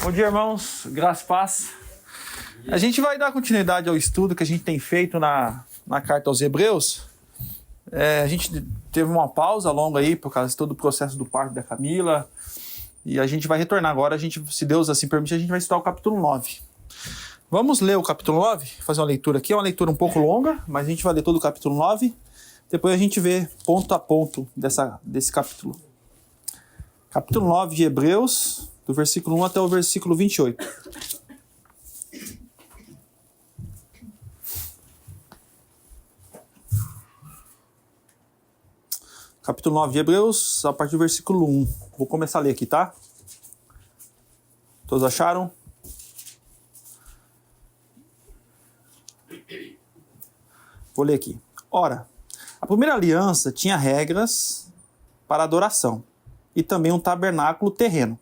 Bom dia, irmãos. Graça e paz. A gente vai dar continuidade ao estudo que a gente tem feito na carta aos Hebreus. A gente teve uma pausa longa aí por causa de todo o processo do parto da Camila. E a gente vai retornar agora. Se Deus assim permitir, a gente vai estudar o capítulo 9. Vamos ler o capítulo 9, fazer uma leitura aqui. É uma leitura um pouco longa, mas a gente vai ler todo o capítulo 9. Depois a gente vê ponto a ponto desse capítulo. Capítulo 9 de Hebreus, do versículo 1 até o versículo 28. Capítulo 9 de Hebreus, a partir do versículo 1. Vou começar a ler aqui, tá? Todos acharam? Vou ler aqui. Ora, a primeira aliança tinha regras para adoração e também um tabernáculo terreno.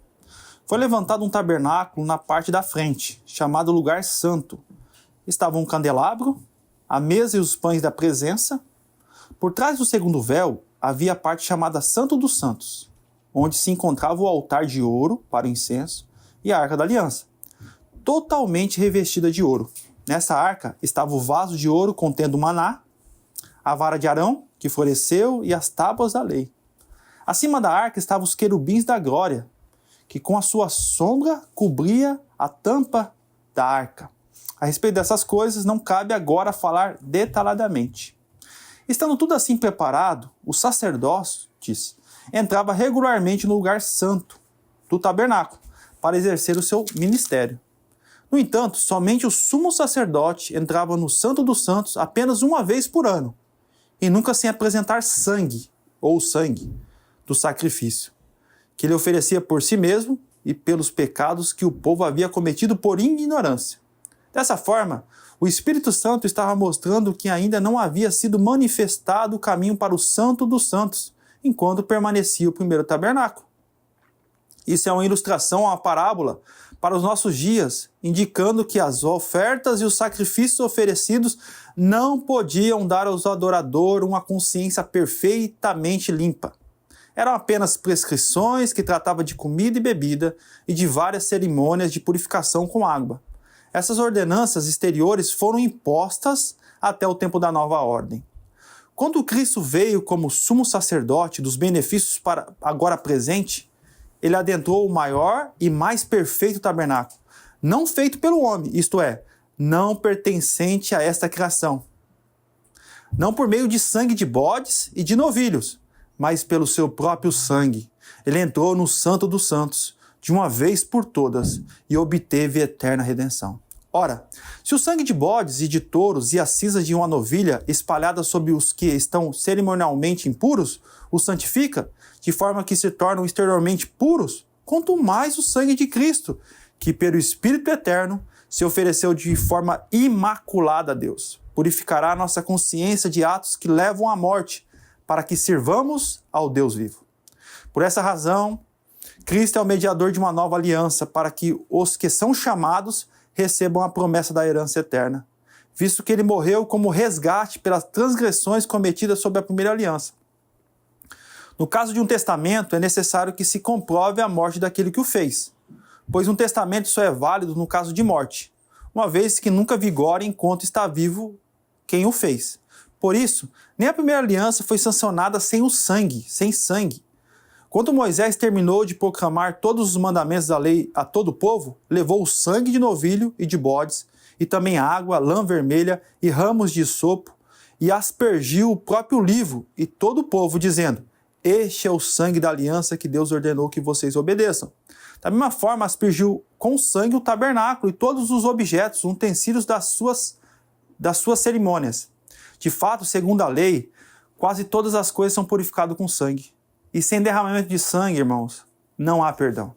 Foi levantado um tabernáculo na parte da frente, chamado Lugar Santo. Estava um candelabro, a mesa e os pães da presença. Por trás do segundo véu havia a parte chamada Santo dos Santos, onde se encontrava o altar de ouro para o incenso e a arca da aliança, totalmente revestida de ouro. Nessa arca estava o vaso de ouro contendo o maná, a vara de Arão, que floresceu, e as tábuas da lei. Acima da arca estavam os querubins da glória, que com a sua sombra cobria a tampa da arca. A respeito dessas coisas, não cabe agora falar detalhadamente. Estando tudo assim preparado, os sacerdotes entravam regularmente no lugar santo do tabernáculo para exercer o seu ministério. No entanto, somente o sumo sacerdote entrava no Santo dos Santos apenas uma vez por ano, e nunca sem apresentar sangue do sacrifício, que ele oferecia por si mesmo e pelos pecados que o povo havia cometido por ignorância. Dessa forma, o Espírito Santo estava mostrando que ainda não havia sido manifestado o caminho para o Santo dos Santos, enquanto permanecia o primeiro tabernáculo. Isso é uma ilustração, uma parábola para os nossos dias, indicando que as ofertas e os sacrifícios oferecidos não podiam dar aos adoradores uma consciência perfeitamente limpa. Eram apenas prescrições que tratavam de comida e bebida e de várias cerimônias de purificação com água. Essas ordenanças exteriores foram impostas até o tempo da nova ordem. Quando Cristo veio como sumo sacerdote dos benefícios para agora presente, ele adentrou o maior e mais perfeito tabernáculo, não feito pelo homem, isto é, não pertencente a esta criação. Não por meio de sangue de bodes e de novilhos, mas pelo seu próprio sangue. Ele entrou no Santo dos Santos, de uma vez por todas, e obteve eterna redenção. Ora, se o sangue de bodes e de touros e a cinza de uma novilha espalhada sobre os que estão cerimonialmente impuros os santifica, de forma que se tornam exteriormente puros, quanto mais o sangue de Cristo, que pelo Espírito Eterno se ofereceu de forma imaculada a Deus, purificará a nossa consciência de atos que levam à morte, para que sirvamos ao Deus vivo. Por essa razão, Cristo é o mediador de uma nova aliança, para que os que são chamados recebam a promessa da herança eterna, visto que ele morreu como resgate pelas transgressões cometidas sob a primeira aliança. No caso de um testamento, é necessário que se comprove a morte daquele que o fez, pois um testamento só é válido no caso de morte, uma vez que nunca vigora enquanto está vivo quem o fez. Por isso, nem a primeira aliança foi sancionada sem sangue. Quando Moisés terminou de proclamar todos os mandamentos da lei a todo o povo, levou o sangue de novilho e de bodes, e também água, lã vermelha e ramos de hisopo, e aspergiu o próprio livro e todo o povo, dizendo: este é o sangue da aliança que Deus ordenou que vocês obedeçam. Da mesma forma, aspergiu com sangue o tabernáculo e todos os objetos, utensílios das suas cerimônias. De fato, segundo a lei, quase todas as coisas são purificadas com sangue. E sem derramamento de sangue, irmãos, não há perdão.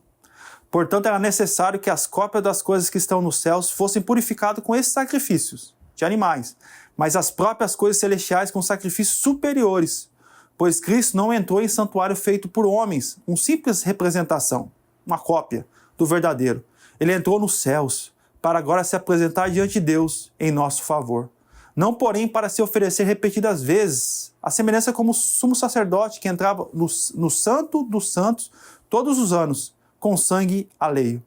Portanto, era necessário que as cópias das coisas que estão nos céus fossem purificadas com esses sacrifícios de animais, mas as próprias coisas celestiais com sacrifícios superiores, pois Cristo não entrou em santuário feito por homens, uma simples representação, uma cópia do verdadeiro. Ele entrou nos céus, para agora se apresentar diante de Deus em nosso favor. Não, porém, para se oferecer repetidas vezes, a semelhança como o sumo sacerdote que entrava no Santo dos Santos todos os anos, com sangue alheio.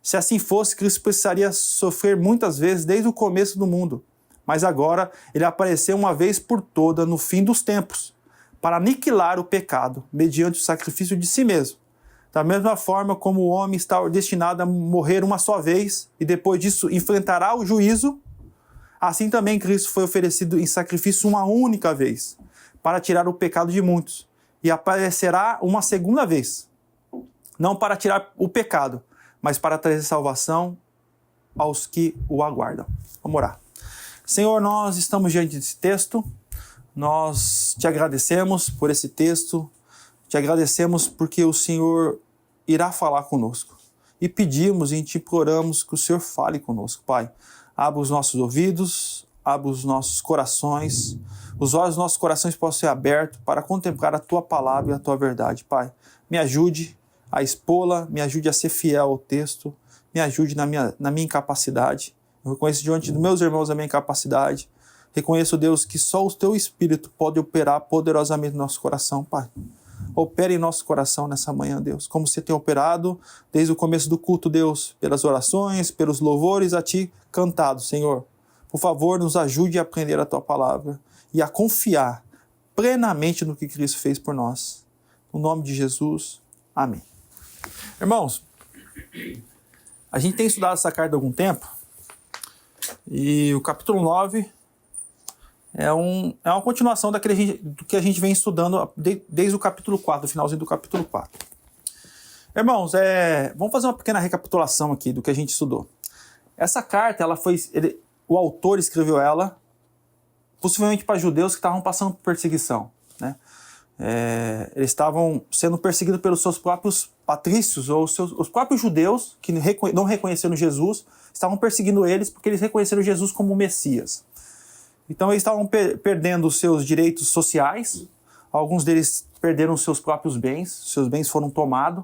Se assim fosse, Cristo precisaria sofrer muitas vezes desde o começo do mundo. Mas agora ele apareceu uma vez por toda no fim dos tempos, para aniquilar o pecado, mediante o sacrifício de si mesmo. Da mesma forma como o homem está destinado a morrer uma só vez e depois disso enfrentará o juízo, assim também Cristo foi oferecido em sacrifício uma única vez, para tirar o pecado de muitos, e aparecerá uma segunda vez, não para tirar o pecado, mas para trazer salvação aos que o aguardam. Vamos orar. Senhor, nós estamos diante desse texto, nós te agradecemos por esse texto, te agradecemos porque o Senhor irá falar conosco. E pedimos e te imploramos que o Senhor fale conosco, Pai. Abra os nossos ouvidos, abra os nossos corações, os olhos dos nossos corações possam ser abertos para contemplar a Tua palavra e a Tua verdade, Pai. Me ajude a expô-la, me ajude a ser fiel ao texto, me ajude na minha incapacidade. Eu reconheço diante dos meus irmãos a minha incapacidade. Reconheço, Deus, que só o Teu Espírito pode operar poderosamente no nosso coração, Pai. Opere em nosso coração nessa manhã, Deus, como você tem operado desde o começo do culto, Deus, pelas orações, pelos louvores a Ti cantados, Senhor. Por favor, nos ajude a aprender a Tua palavra e a confiar plenamente no que Cristo fez por nós. No nome de Jesus, amém. Irmãos, a gente tem estudado essa carta há algum tempo e o capítulo 9 é uma continuação do que a gente vem estudando desde o capítulo 4, do finalzinho do capítulo 4. Irmãos, vamos fazer uma pequena recapitulação aqui do que a gente estudou. Essa carta, o autor escreveu ela possivelmente para judeus que estavam passando por perseguição, né? Eles estavam sendo perseguidos pelos seus próprios patrícios, ou os próprios judeus que não reconheceram Jesus, estavam perseguindo eles porque eles reconheceram Jesus como o Messias. Então eles estavam perdendo os seus direitos sociais, alguns deles perderam os seus próprios bens foram tomados,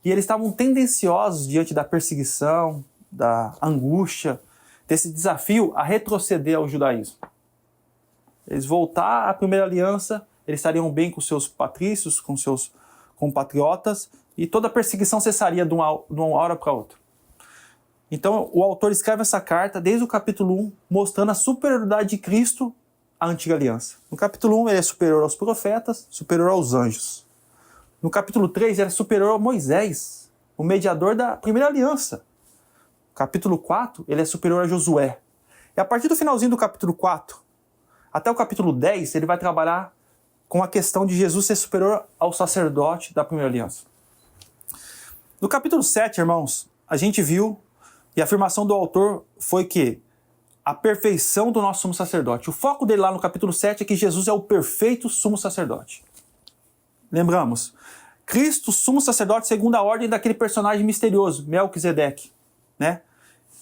e eles estavam tendenciosos diante da perseguição, da angústia, desse desafio a retroceder ao judaísmo. Eles voltar à primeira aliança, eles estariam bem com seus patrícios, com seus compatriotas, e toda a perseguição cessaria de uma hora para outra. Então, o autor escreve essa carta desde o capítulo 1, mostrando a superioridade de Cristo à antiga aliança. No capítulo 1, ele é superior aos profetas, superior aos anjos. No capítulo 3, ele é superior a Moisés, o mediador da primeira aliança. No capítulo 4, ele é superior a Josué. E a partir do finalzinho do capítulo 4, até o capítulo 10, ele vai trabalhar com a questão de Jesus ser superior ao sacerdote da primeira aliança. No capítulo 7, irmãos, a gente viu, e a afirmação do autor foi que a perfeição do nosso sumo sacerdote. O foco dele lá no capítulo 7 é que Jesus é o perfeito sumo sacerdote. Lembramos, Cristo, sumo sacerdote segundo a ordem daquele personagem misterioso, Melquisedeque, né?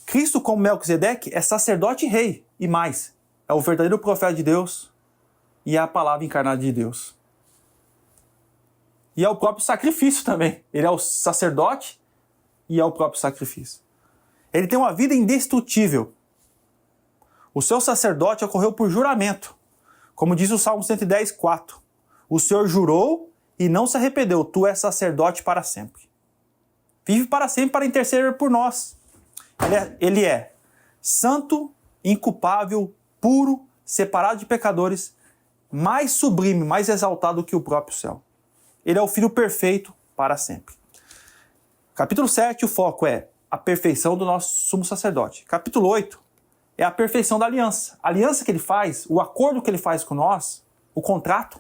Cristo, como Melquisedeque, é sacerdote e rei, e mais, é o verdadeiro profeta de Deus e é a palavra encarnada de Deus. E é o próprio sacrifício também. Ele é o sacerdote e é o próprio sacrifício. Ele tem uma vida indestrutível. O seu sacerdote ocorreu por juramento. Como diz o Salmo 110, 4. O Senhor jurou e não se arrependeu. Tu és sacerdote para sempre. Vive para sempre para interceder por nós. Ele é santo, inculpável, puro, separado de pecadores, mais sublime, mais exaltado que o próprio céu. Ele é o Filho perfeito para sempre. Capítulo 7, o foco é a perfeição do nosso sumo sacerdote. Capítulo 8 é a perfeição da aliança. A aliança que ele faz, o acordo que ele faz com nós, o contrato,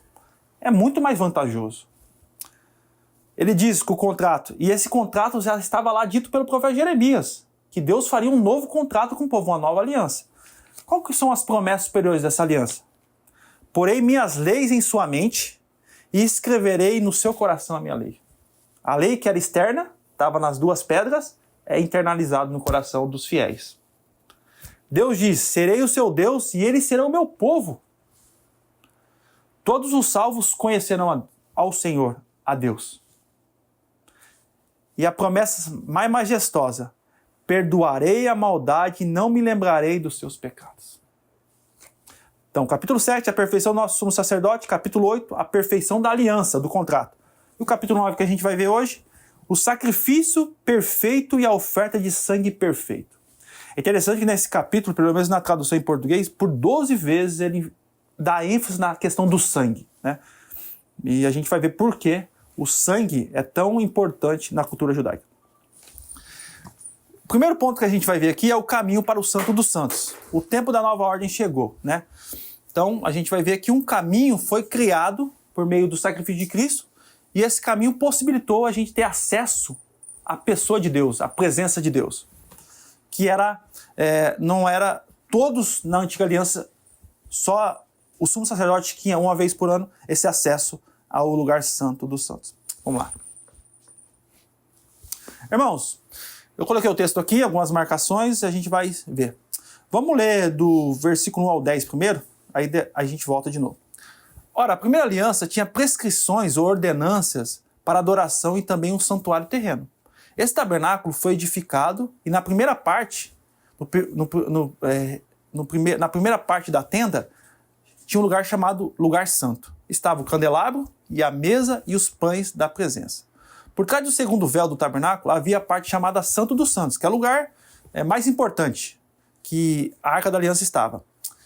é muito mais vantajoso. Ele diz que o contrato, e esse contrato já estava lá dito pelo profeta Jeremias, que Deus faria um novo contrato com o povo, uma nova aliança. Qual que são as promessas superiores dessa aliança? Porei minhas leis em sua mente e escreverei no seu coração a minha lei. A lei que era externa, estava nas duas pedras, é internalizado no coração dos fiéis. Deus diz, serei o seu Deus e eles serão o meu povo. Todos os salvos conhecerão ao Senhor, a Deus. E a promessa mais majestosa, perdoarei a maldade e não me lembrarei dos seus pecados. Então, capítulo 7, a perfeição do nosso sumo sacerdote. Capítulo 8, a perfeição da aliança, do contrato. E o capítulo 9 que a gente vai ver hoje, o sacrifício perfeito e a oferta de sangue perfeito. É interessante que nesse capítulo, pelo menos na tradução em português, por 12 vezes ele dá ênfase na questão do sangue, né? E a gente vai ver por que o sangue é tão importante na cultura judaica. O primeiro ponto que a gente vai ver aqui é o caminho para o Santo dos Santos. O tempo da nova ordem chegou, né? Então, a gente vai ver que um caminho foi criado por meio do sacrifício de Cristo, e esse caminho possibilitou a gente ter acesso à pessoa de Deus, à presença de Deus. Que não era todos na antiga aliança, só o sumo sacerdote tinha uma vez por ano esse acesso ao lugar santo dos santos. Vamos lá. Irmãos, eu coloquei o texto aqui, algumas marcações, e a gente vai ver. Vamos ler do versículo 1 ao 10 primeiro, aí a gente volta de novo. Ora, a primeira aliança tinha prescrições ou ordenanças para adoração e também um santuário terreno. Esse tabernáculo foi edificado e na primeira parte, na primeira parte da tenda, tinha um lugar chamado Lugar Santo. Estava o candelabro e a mesa e os pães da presença. Por trás do segundo véu do tabernáculo havia a parte chamada Santo dos Santos, que é o lugar mais importante que a Arca da Aliança estava.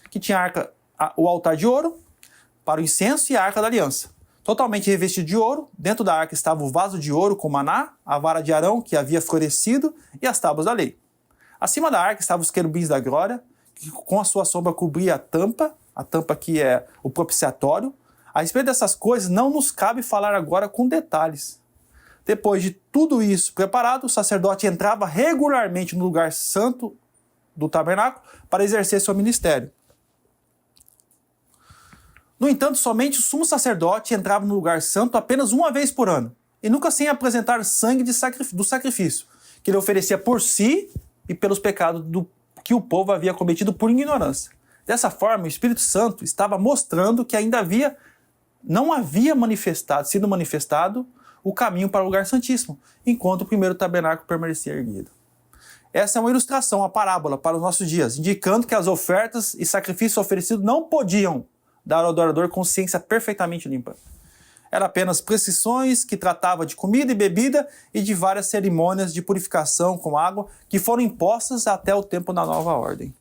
Que tinha o altar de ouro para o incenso e a Arca da Aliança. Totalmente revestido de ouro, dentro da arca estava o vaso de ouro com maná, a vara de Arão que havia florescido e as tábuas da lei. Acima da arca estavam os querubins da glória, que com a sua sombra cobria a tampa que é o propiciatório. A respeito dessas coisas não nos cabe falar agora com detalhes. Depois de tudo isso preparado, o sacerdote entrava regularmente no lugar santo do tabernáculo para exercer seu ministério. No entanto, somente o sumo sacerdote entrava no lugar santo apenas uma vez por ano, e nunca sem apresentar sangue do sacrifício, que ele oferecia por si e pelos pecados que o povo havia cometido por ignorância. Dessa forma, o Espírito Santo estava mostrando que ainda não havia sido manifestado o caminho para o lugar santíssimo, enquanto o primeiro tabernáculo permanecia erguido. Essa é uma ilustração, uma parábola para os nossos dias, indicando que as ofertas e sacrifícios oferecidos não podiam dar ao adorador consciência perfeitamente limpa. Era apenas prescrições que tratava de comida e bebida e de várias cerimônias de purificação com água que foram impostas até o tempo da nova ordem.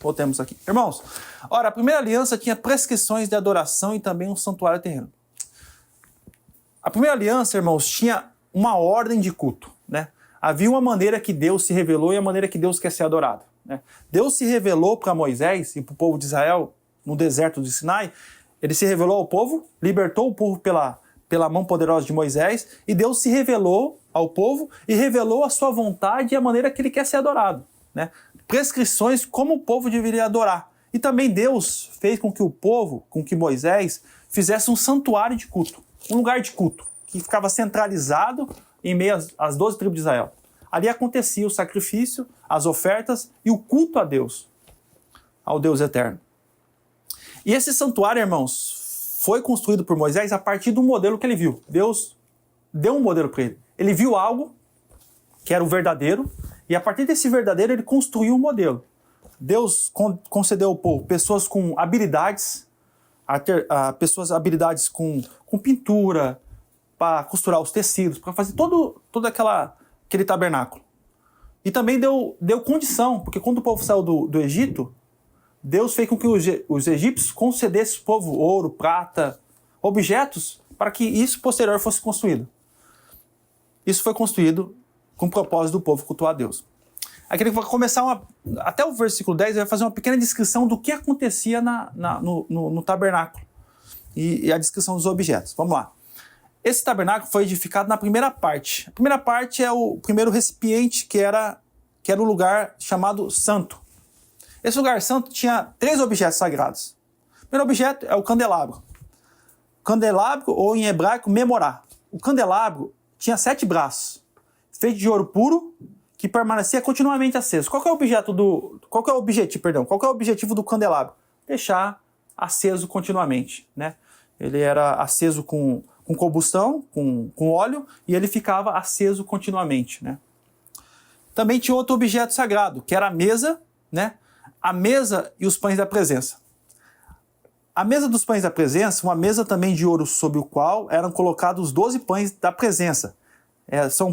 Voltemos aqui. Irmãos, ora, a primeira aliança tinha prescrições de adoração e também um santuário terreno. A primeira aliança, irmãos, tinha uma ordem de culto, né? Havia uma maneira que Deus se revelou e a maneira que Deus quer ser adorado, né? Deus se revelou para Moisés e para o povo de Israel no deserto de Sinai. Ele se revelou ao povo, libertou o povo pela mão poderosa de Moisés, e Deus se revelou ao povo e revelou a sua vontade e a maneira que ele quer ser adorado, né? Prescrições como o povo deveria adorar. E também Deus fez com que Moisés fizesse um santuário de culto, um lugar de culto, que ficava centralizado em meio às 12 tribos de Israel. Ali acontecia o sacrifício, as ofertas e o culto a Deus, ao Deus eterno. E esse santuário, irmãos, foi construído por Moisés a partir do modelo que ele viu. Deus deu um modelo para ele. Ele viu algo que era o verdadeiro, e a partir desse verdadeiro ele construiu um modelo. Deus concedeu ao povo pessoas com habilidades, habilidades com pintura, para costurar os tecidos, para fazer todo aquele tabernáculo. E também deu condição, porque quando o povo saiu do Egito, Deus fez com que os egípcios concedessem ao povo ouro, prata, objetos, para que isso posterior fosse construído. Isso foi construído com o propósito do povo cultuar a Deus. Aqui ele vai começar, até o versículo 10, ele vai fazer uma pequena descrição do que acontecia no tabernáculo e a descrição dos objetos. Vamos lá. Esse tabernáculo foi edificado na primeira parte. A primeira parte é o primeiro recipiente, que era o lugar chamado santo. Esse lugar santo tinha 3 objetos sagrados. O primeiro objeto é o candelabro. Candelabro, ou em hebraico, menorá. O candelabro tinha 7 braços, feito de ouro puro, que permanecia continuamente aceso. Qual é o objetivo do candelabro? Deixar aceso continuamente, né? Ele era aceso com combustão, com óleo, e ele ficava aceso continuamente, né? Também tinha outro objeto sagrado, que era a mesa, né? A mesa e os pães da presença. A mesa dos pães da presença, uma mesa também de ouro sobre o qual eram colocados os 12 pães da presença. São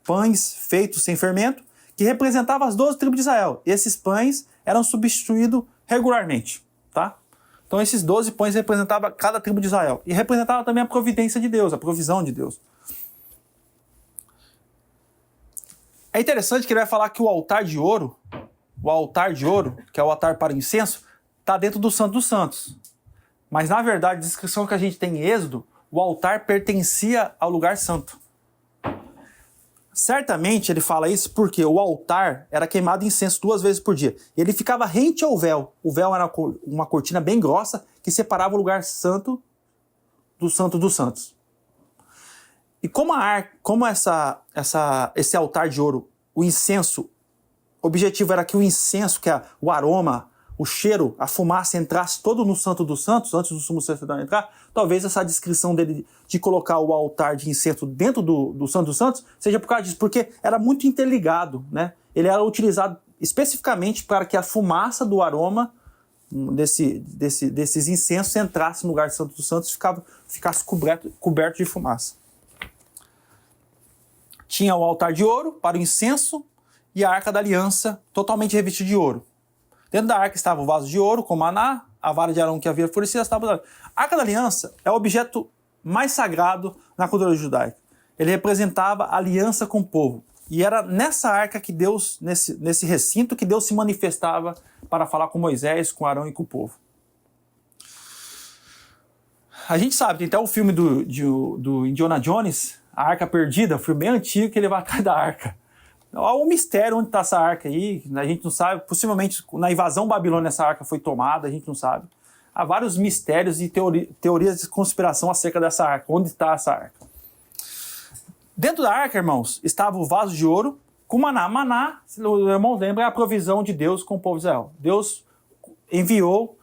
pães feitos sem fermento, que representavam as 12 tribos de Israel. Esses pães eram substituídos regularmente, tá? Então esses 12 pães representavam cada tribo de Israel. E representava também a providência de Deus, a provisão de Deus. É interessante que ele vai falar que o altar de ouro, que é o altar para o incenso, está dentro do Santo dos Santos. Mas, na verdade, a descrição que a gente tem em Êxodo, o altar pertencia ao lugar santo. Certamente ele fala isso porque o altar era queimado incenso 2 vezes por dia. Ele ficava rente ao véu. O véu era uma cortina bem grossa que separava o lugar santo do Santo dos Santos. E como esse altar de ouro, o incenso, o objetivo era que o incenso, que é o aroma, o cheiro, a fumaça entrasse todo no Santo dos Santos, antes do sumo sacerdote entrar, talvez essa descrição dele de colocar o altar de incenso dentro do Santo dos Santos seja por causa disso, porque era muito interligado, né? Ele era utilizado especificamente para que a fumaça do aroma desses incensos entrasse no lugar do Santo dos Santos e ficasse coberto de fumaça. Tinha o altar de ouro para o incenso e a arca da aliança totalmente revestida de ouro. Dentro da arca estava o vaso de ouro com maná, a vara de Arão que havia florescido, as tábuas da aliança. A arca da aliança é o objeto mais sagrado na cultura judaica. Ele representava a aliança com o povo. E era nessa arca que Deus, nesse recinto, que Deus se manifestava para falar com Moisés, com Arão e com o povo. A gente sabe, tem até o filme do Indiana Jones, A Arca Perdida, um filme bem antigo que ele vai atrás da arca. Há um mistério onde está essa arca aí, a gente não sabe, possivelmente na invasão babilônica essa arca foi tomada, a gente não sabe. Há vários mistérios e teorias de conspiração acerca dessa arca, onde está essa arca. Dentro da arca, irmãos, estava o vaso de ouro com maná. Maná, se os irmãos lembram, é a provisão de Deus com o povo de Israel. Deus enviou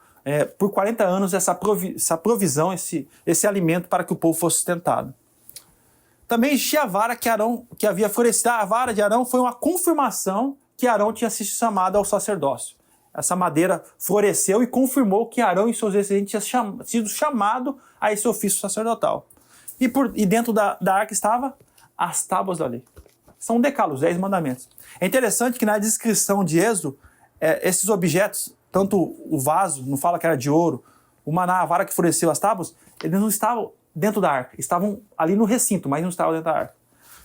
por 40 anos essa provisão, esse alimento para que o povo fosse sustentado. Também existia a vara que havia florescido. A vara de Arão foi uma confirmação que Arão tinha se chamado ao sacerdócio. Essa madeira floresceu e confirmou que Arão e seus descendentes tinham sido chamados a esse ofício sacerdotal. E dentro da arca estava as tábuas da lei. São decálogos, 10 mandamentos. É interessante que na descrição de Êxodo, esses objetos, tanto o vaso, não fala que era de ouro, o maná, a vara que floresceu, as tábuas, eles não estavam dentro da arca, estavam ali no recinto, mas não estavam dentro da arca.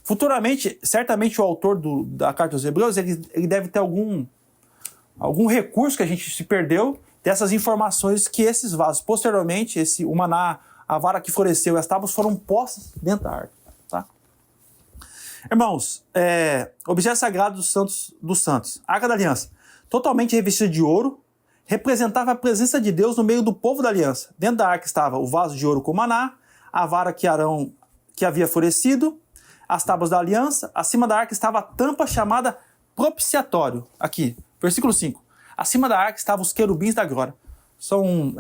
Futuramente, certamente o autor da Carta aos Hebreus, ele deve ter algum recurso que a gente se perdeu dessas informações que esses vasos, posteriormente, o maná, a vara que floresceu e as tábuas foram postas dentro da arca. Tá? Irmãos, objeto sagrado dos santos, a Arca da Aliança, totalmente revestida de ouro, representava a presença de Deus no meio do povo da aliança. Dentro da arca estava o vaso de ouro com maná, a vara que Arão que havia florescido, as tábuas da aliança. Acima da arca estava a tampa chamada propiciatório. Aqui, versículo 5. Acima da arca estavam os querubins da glória. São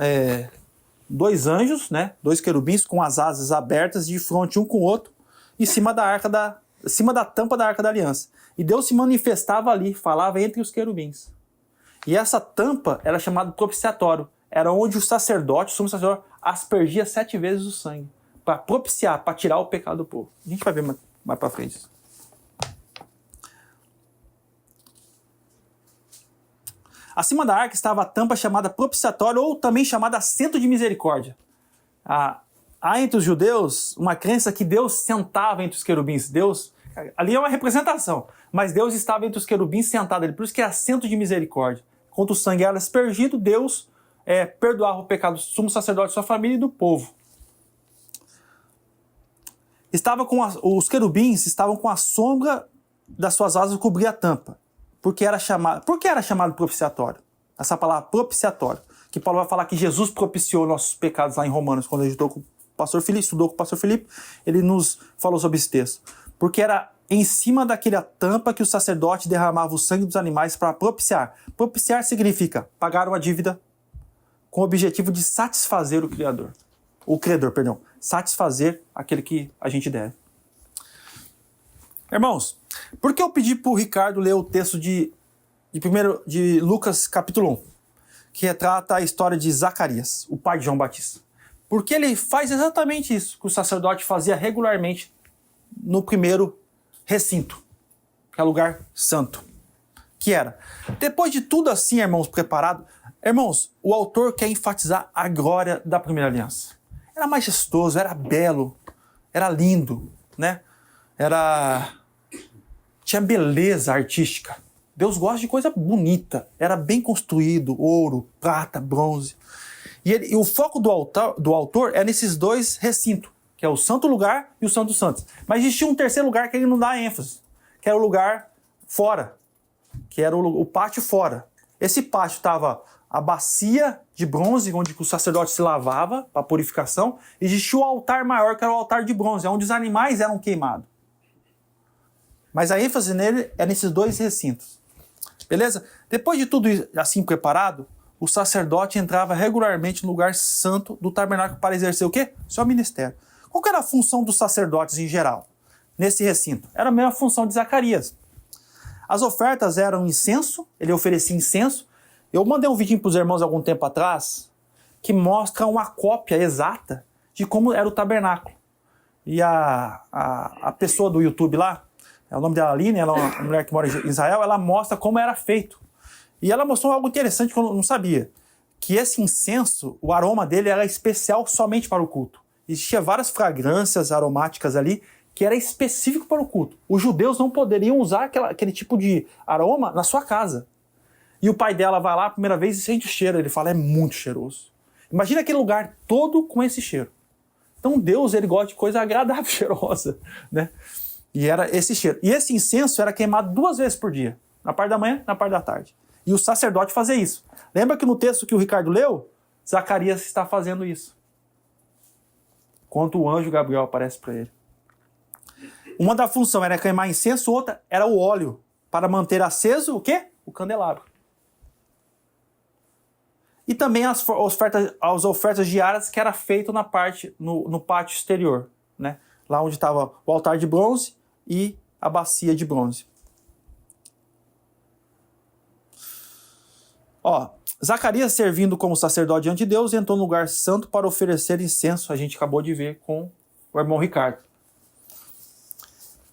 2 anjos, né? 2 querubins com as asas abertas de frente um com o outro, em cima da tampa da arca da aliança. E Deus se manifestava ali, falava entre os querubins. E essa tampa era chamada propiciatório. Era onde o sacerdote, o sumo sacerdote, aspergia 7 vezes o sangue. Para propiciar, para tirar o pecado do povo. A gente vai ver mais para frente. Acima da arca estava a tampa chamada propiciatório, ou também chamada assento de misericórdia. Há entre os judeus uma crença que Deus sentava entre os querubins. Ali é uma representação, mas Deus estava entre os querubins sentado ali. Por isso que é assento de misericórdia. Quando o sangue era aspergido, Deus perdoava o pecado do sumo sacerdote de sua família e do povo. Os querubins estavam com a sombra das suas asas cobrir a tampa. Por que era chamado propiciatório? Essa palavra propiciatório. Que Paulo vai falar que Jesus propiciou nossos pecados lá em Romanos, quando ele estudou com o pastor Filipe, ele nos falou sobre esse texto. Porque era em cima daquela tampa que o sacerdote derramava o sangue dos animais para propiciar. Propiciar significa pagar uma dívida com o objetivo de satisfazer o credor. Satisfazer aquele que a gente deve. Irmãos, por que eu pedi para o Ricardo ler o texto de Lucas capítulo 1? que retrata a história de Zacarias, o pai de João Batista. Porque ele faz exatamente isso que o sacerdote fazia regularmente no primeiro recinto, que é o lugar santo. Que era, depois de tudo assim, irmãos, preparado, irmãos, o autor quer enfatizar a glória da primeira aliança. Era majestoso, era belo, era lindo, né? Tinha beleza artística. Deus gosta de coisa bonita. Era bem construído, ouro, prata, bronze. E o foco do autor é nesses dois recintos, que é o santo lugar e o santo dos santos. Mas existia um terceiro lugar que ele não dá ênfase, que era o lugar fora, que era o pátio fora. Esse pátio estava a bacia de bronze, onde o sacerdote se lavava para purificação. Existia o altar maior, que era o altar de bronze, onde os animais eram queimados. Mas a ênfase nele é nesses dois recintos. Beleza? Depois de tudo assim preparado, o sacerdote entrava regularmente no lugar santo do tabernáculo para exercer o quê? Seu ministério. Qual que era a função dos sacerdotes em geral, nesse recinto? Era a mesma função de Zacarias. As ofertas eram incenso, ele oferecia incenso. Eu mandei um vídeo para os irmãos algum tempo atrás que mostra uma cópia exata de como era o tabernáculo. E a pessoa do YouTube lá, o nome dela é Aline, ela é uma mulher que mora em Israel, ela mostra como era feito. E ela mostrou algo interessante que eu não sabia, que esse incenso, o aroma dele era especial somente para o culto. Existia várias fragrâncias aromáticas ali que era específico para o culto. Os judeus não poderiam usar aquele tipo de aroma na sua casa. E o pai dela vai lá a primeira vez e sente o cheiro. Ele fala, é muito cheiroso. Imagina aquele lugar todo com esse cheiro. Então Deus, ele gosta de coisa agradável, cheirosa, né? E era esse cheiro. E esse incenso era queimado 2 vezes por dia. Na parte da manhã, na parte da tarde. E o sacerdote fazia isso. Lembra que no texto que o Ricardo leu, Zacarias está fazendo isso. Quando o anjo Gabriel aparece para ele. Uma da função era queimar incenso, outra era o óleo, para manter aceso o quê? O candelabro. E também as ofertas diárias que era feito no pátio exterior, né? Lá onde estava o altar de bronze e a bacia de bronze. Zacarias, servindo como sacerdote diante de Deus, entrou no lugar santo para oferecer incenso. A gente acabou de ver com o irmão Ricardo.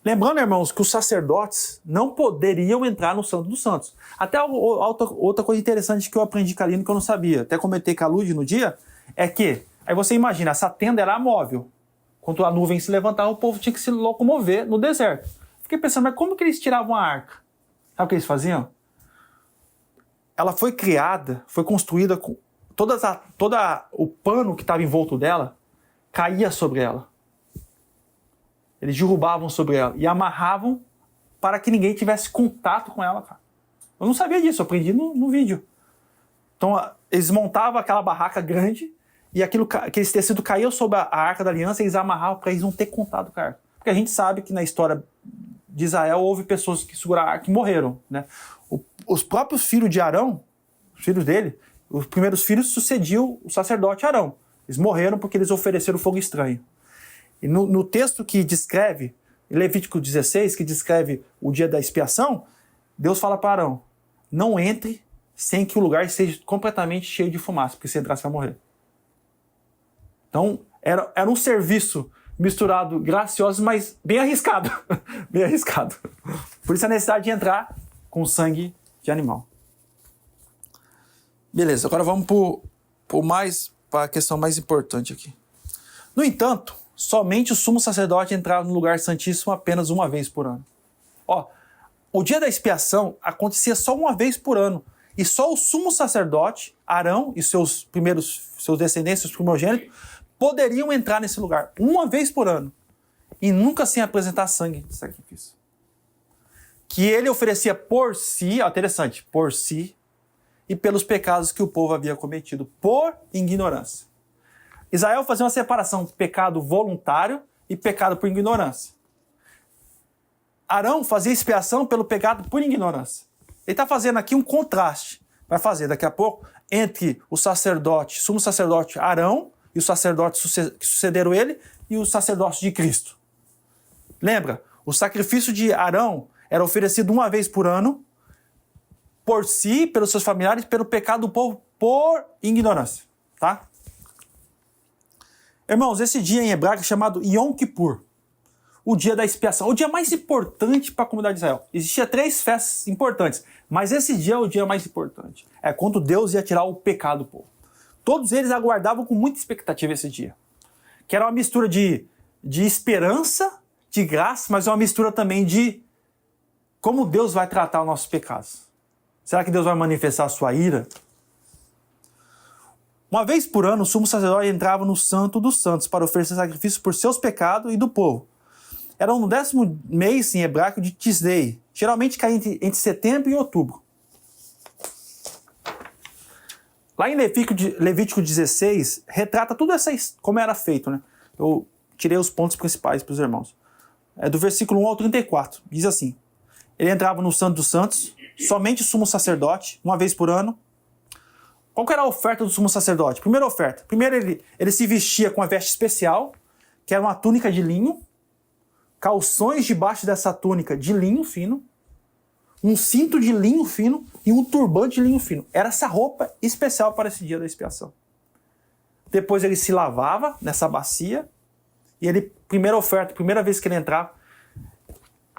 Lembrando, irmãos, que os sacerdotes não poderiam entrar no Santo dos Santos. Até outra coisa interessante que eu aprendi com a Aline, que eu não sabia, até comentei com a Lud no dia, é que, aí você imagina, essa tenda era móvel. Quando a nuvem se levantava, o povo tinha que se locomover no deserto. Fiquei pensando, mas como que eles tiravam a arca? Sabe o que eles faziam? Ela foi criada, foi construída com todo o pano que estava envolto dela, caía sobre ela. Eles derrubavam sobre ela e amarravam para que ninguém tivesse contato com ela, cara. Eu não sabia disso, eu aprendi no vídeo. Então, eles montavam aquela barraca grande e aquele tecido caía sobre a Arca da Aliança e eles amarravam para eles não ter contato com a arca. Porque a gente sabe que na história de Israel houve pessoas que seguraram a arca e morreram, né? Os próprios filhos de Arão, os filhos dele, os primeiros filhos sucediam o sacerdote Arão. Eles morreram porque eles ofereceram fogo estranho. E no texto que descreve, Levítico 16, que descreve o dia da expiação, Deus fala para Arão, não entre sem que o lugar esteja completamente cheio de fumaça, porque se entrar você vai morrer. Então, era um serviço misturado gracioso, mas bem arriscado. Bem arriscado. Por isso a necessidade de entrar com sangue de animal. Beleza, agora vamos para a questão mais importante aqui. No entanto, somente o sumo sacerdote entrava no lugar santíssimo apenas uma vez por ano. O dia da expiação acontecia só uma vez por ano. E só o sumo sacerdote, Arão e seus descendentes, seus primogênitos, poderiam entrar nesse lugar uma vez por ano. E nunca sem apresentar sangue de sacrifício. Que ele oferecia por si, interessante, por si, e pelos pecados que o povo havia cometido, por ignorância. Israel fazia uma separação, pecado voluntário e pecado por ignorância. Arão fazia expiação pelo pecado por ignorância. Ele está fazendo aqui um contraste. Vai fazer daqui a pouco entre o sacerdote, sumo sacerdote Arão e os sacerdotes que sucederam ele e os sacerdotes de Cristo. Lembra? O sacrifício de Arão era oferecido uma vez por ano por si, pelos seus familiares, pelo pecado do povo por ignorância, tá? Irmãos, esse dia em hebraico é chamado Yom Kippur, o dia da expiação, o dia mais importante para a comunidade de Israel. Existia 3 festas importantes, mas esse dia é o dia mais importante. É quando Deus ia tirar o pecado do povo. Todos eles aguardavam com muita expectativa esse dia, que era uma mistura de esperança, de graça, mas é uma mistura também de como Deus vai tratar os nossos pecados. Será que Deus vai manifestar a sua ira? Uma vez por ano, o sumo sacerdote entrava no Santo dos Santos para oferecer sacrifício por seus pecados e do povo. Era no 10º mês em hebraico de Tisdei. Geralmente cai entre setembro e outubro. Lá em Levítico 16, retrata tudo como era feito, né? Eu tirei os pontos principais para os irmãos. É do versículo 1 ao 34. Diz assim: ele entrava no Santo dos Santos, somente o sumo sacerdote, uma vez por ano. Qual que era a oferta do sumo sacerdote? Primeira oferta. Primeiro ele se vestia com a veste especial, que era uma túnica de linho, calções debaixo dessa túnica de linho fino, um cinto de linho fino e um turbante de linho fino. Era essa roupa especial para esse dia da expiação. Depois ele se lavava nessa bacia e ele, primeira oferta, primeira vez que ele entrava,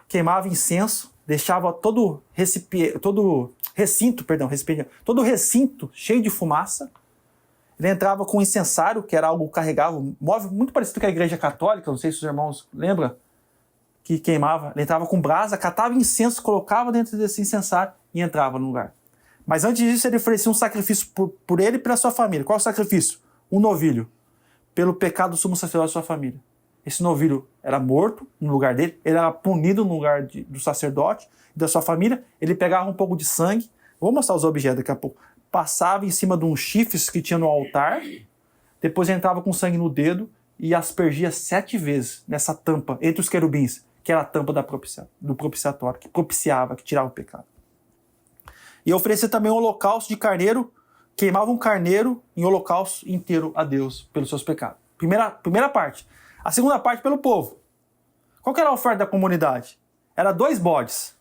queimava incenso, deixava todo recinto cheio de fumaça. Ele entrava com incensário, que era algo carregável, móvel, muito parecido com a igreja católica, não sei se os irmãos lembram, que queimava. Ele entrava com brasa, catava incenso, colocava dentro desse incensário e entrava no lugar. Mas antes disso, ele oferecia um sacrifício por ele e pela sua família. Qual é o sacrifício? Um novilho, pelo pecado do sumo sacerdote da sua família. Esse novilho era morto no lugar dele, ele era punido no lugar do sacerdote e da sua família. Ele pegava um pouco de sangue, vou mostrar os objetos daqui a pouco, passava em cima de uns chifres que tinha no altar, depois entrava com sangue no dedo e aspergia 7 vezes nessa tampa, entre os querubins, que era a tampa do propiciatório, que propiciava, que tirava o pecado. E oferecia também um holocausto de carneiro, queimava um carneiro em holocausto inteiro a Deus pelos seus pecados. Primeira parte. A segunda parte pelo povo. Qual que era a oferta da comunidade? Era 2 bodes,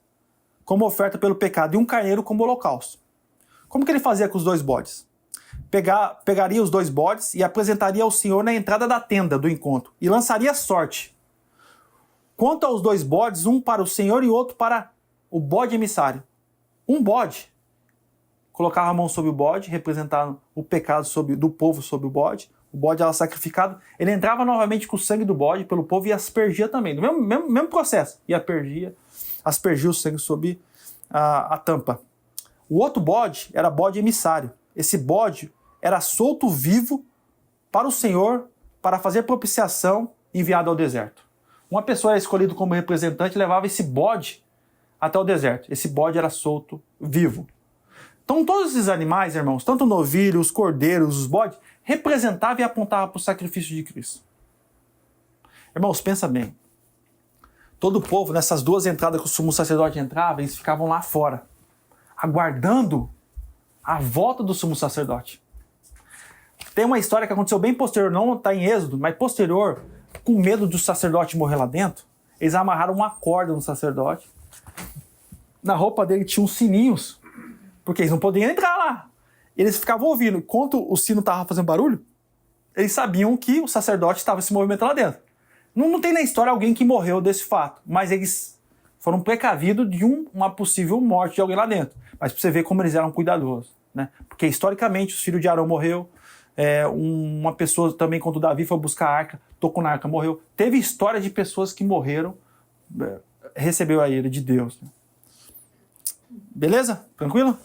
como oferta pelo pecado, e um carneiro como holocausto. Como que ele fazia com os 2 bodes? Pegaria os 2 bodes e apresentaria ao Senhor na entrada da tenda do encontro, e lançaria sorte. Quanto aos 2 bodes, um para o Senhor e outro para o bode emissário. Um bode, colocava a mão sobre o bode, representando o pecado do povo sobre o bode era sacrificado, ele entrava novamente com o sangue do bode pelo povo e aspergia também, do mesmo processo, e aspergia o sangue sobre a tampa. O outro bode era bode emissário. Esse bode era solto vivo para o Senhor, para fazer propiciação, enviado ao deserto. Uma pessoa era escolhida como representante e levava esse bode até o deserto. Esse bode era solto vivo. Então todos esses animais, irmãos, tanto o novilho, os cordeiros, os bodes, representavam e apontavam para o sacrifício de Cristo. Irmãos, pensa bem. Todo o povo, nessas 2 entradas que o sumo sacerdote entrava, eles ficavam lá fora, aguardando a volta do sumo sacerdote. Tem uma história que aconteceu bem posterior, não está em Êxodo, mas posterior, com medo do sacerdote morrer lá dentro, eles amarraram uma corda no sacerdote. Na roupa dele tinha uns sininhos, porque eles não podiam entrar lá. Eles ficavam ouvindo. Enquanto o sino estava fazendo barulho, eles sabiam que o sacerdote estava se movimentando lá dentro. Não tem na história alguém que morreu desse fato, mas eles foram precavidos de uma possível morte de alguém lá dentro. Mas para você ver como eles eram cuidadosos, né? Porque historicamente os filhos de Arão morreu, uma pessoa também, quando Davi foi buscar a arca, tocou na arca, morreu. Teve história de pessoas que morreram, recebeu a ira de Deus. Né? Beleza? Tranquilo?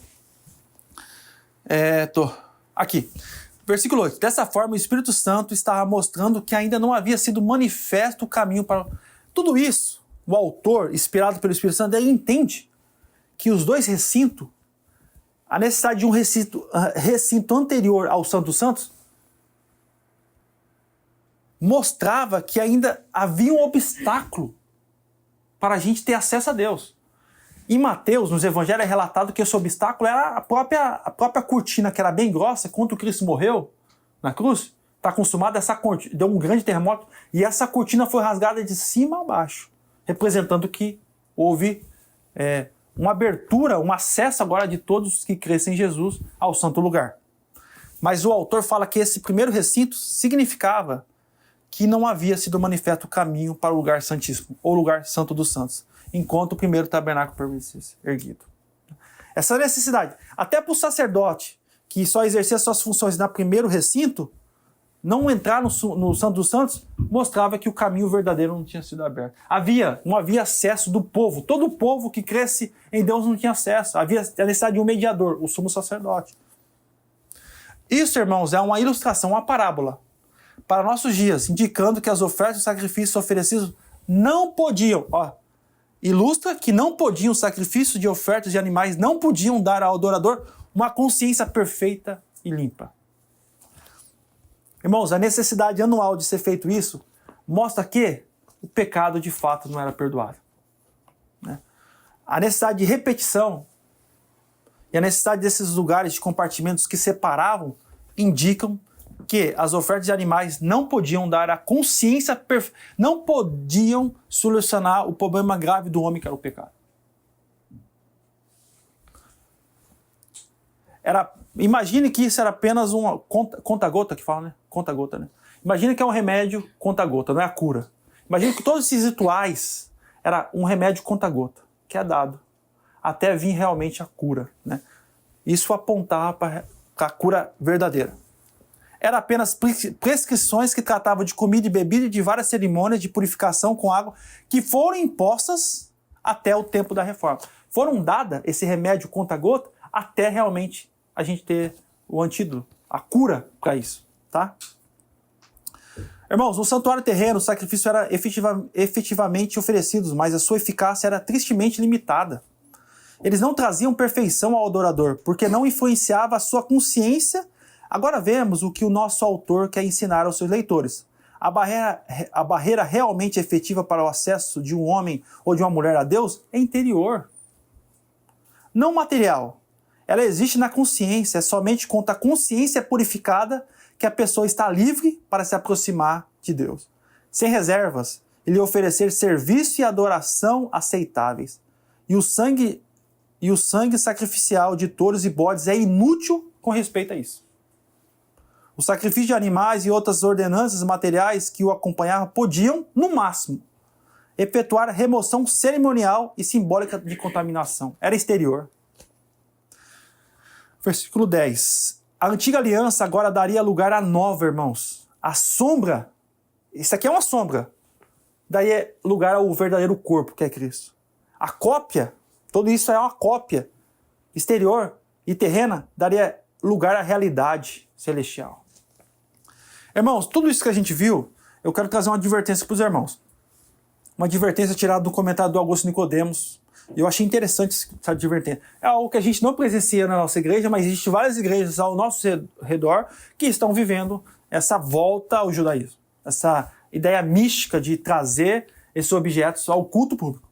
Aqui. Versículo 8. Dessa forma, o Espírito Santo estava mostrando que ainda não havia sido manifesto o caminho para... Tudo isso, o autor, inspirado pelo Espírito Santo, ele entende que os 2 recintos, a necessidade de um recinto anterior ao Santo dos Santos, mostrava que ainda havia um obstáculo para a gente ter acesso a Deus. Em Mateus, nos evangelhos, é relatado que esse obstáculo era a própria cortina, que era bem grossa, quando o Cristo morreu na cruz, está consumada, essa cortina, deu um grande terremoto, e essa cortina foi rasgada de cima a baixo, representando que houve uma abertura, um acesso agora de todos que crescem em Jesus ao santo lugar. Mas o autor fala que esse primeiro recinto significava que não havia sido manifesto o caminho para o lugar santíssimo, ou lugar santo dos santos, enquanto o primeiro tabernáculo permanecesse erguido. Essa necessidade, até para o sacerdote, que só exercia suas funções no primeiro recinto, não entrar no Santo dos Santos, mostrava que o caminho verdadeiro não tinha sido aberto. Não havia acesso do povo. Todo o povo que cresce em Deus não tinha acesso. Havia a necessidade de um mediador, o sumo sacerdote. Isso, irmãos, é uma ilustração, uma parábola para nossos dias, indicando que as ofertas e sacrifícios oferecidos não podiam, ilustra que não podiam, sacrifícios de ofertas de animais não podiam dar ao adorador uma consciência perfeita e limpa. Irmãos, a necessidade anual de ser feito isso mostra que o pecado de fato não era perdoado. Né? A necessidade de repetição e a necessidade desses lugares de compartimentos que separavam indicam que as ofertas de animais não podiam dar a consciência perfeita, não podiam solucionar o problema grave do homem que era o pecado. Imagine que isso era apenas uma conta-gota que fala, né? Conta-gota, né? Imagine que é um remédio conta-gota, não é a cura. Imagine que todos esses rituais era um remédio conta-gota, que é dado, até vir realmente a cura, né? Isso apontava para a cura verdadeira. Era apenas prescrições que tratavam de comida e bebida e de várias cerimônias de purificação com água que foram impostas até o tempo da reforma. Foram dadas esse remédio conta-gota até realmente a gente ter o antídoto, a cura para isso, tá? Irmãos, no santuário terreno, o sacrifício era efetivamente oferecido, mas a sua eficácia era tristemente limitada. Eles não traziam perfeição ao adorador, porque não influenciava a sua consciência. Agora vemos o que o nosso autor quer ensinar aos seus leitores. A barreira realmente efetiva para o acesso de um homem ou de uma mulher a Deus é interior, não material. Ela existe na consciência, é somente quando a consciência é purificada que a pessoa está livre para se aproximar de Deus. Sem reservas, e lhe oferecer serviço e adoração aceitáveis. E o sangue sacrificial de touros e bodes é inútil com respeito a isso. O sacrifício de animais e outras ordenanças materiais que o acompanhavam podiam, no máximo, efetuar a remoção cerimonial e simbólica de contaminação. Era exterior. Versículo 10. A antiga aliança agora daria lugar à nova, irmãos. A sombra, isso aqui é uma sombra, daria lugar ao verdadeiro corpo, que é Cristo. A cópia, tudo isso é uma cópia exterior e terrena, daria lugar à realidade celestial. Irmãos, tudo isso que a gente viu, eu quero trazer uma advertência para os irmãos. Uma advertência tirada do comentário do Augusto Nicodemos. Eu achei interessante essa advertência. É algo que a gente não presencia na nossa igreja, mas existem várias igrejas ao nosso redor que estão vivendo essa volta ao judaísmo. Essa ideia mística de trazer esses objetos ao culto público.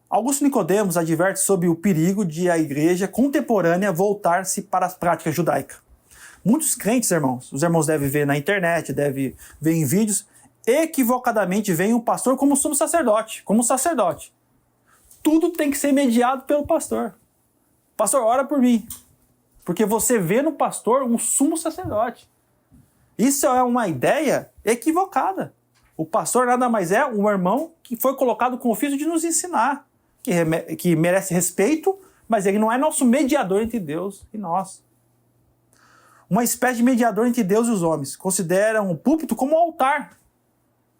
Augusto Nicodemos adverte sobre o perigo de a igreja contemporânea voltar-se para as práticas judaicas. Muitos crentes, irmãos, os irmãos devem ver na internet, devem ver em vídeos, equivocadamente veem o pastor como sumo sacerdote, como sacerdote. Tudo tem que ser mediado pelo pastor. Pastor, ora por mim. Porque você vê no pastor um sumo sacerdote. Isso é uma ideia equivocada. O pastor nada mais é um irmão que foi colocado com o ofício de nos ensinar, que merece respeito, mas ele não é nosso mediador entre Deus e nós. Uma espécie de mediador entre Deus e os homens. Consideram o púlpito como um altar.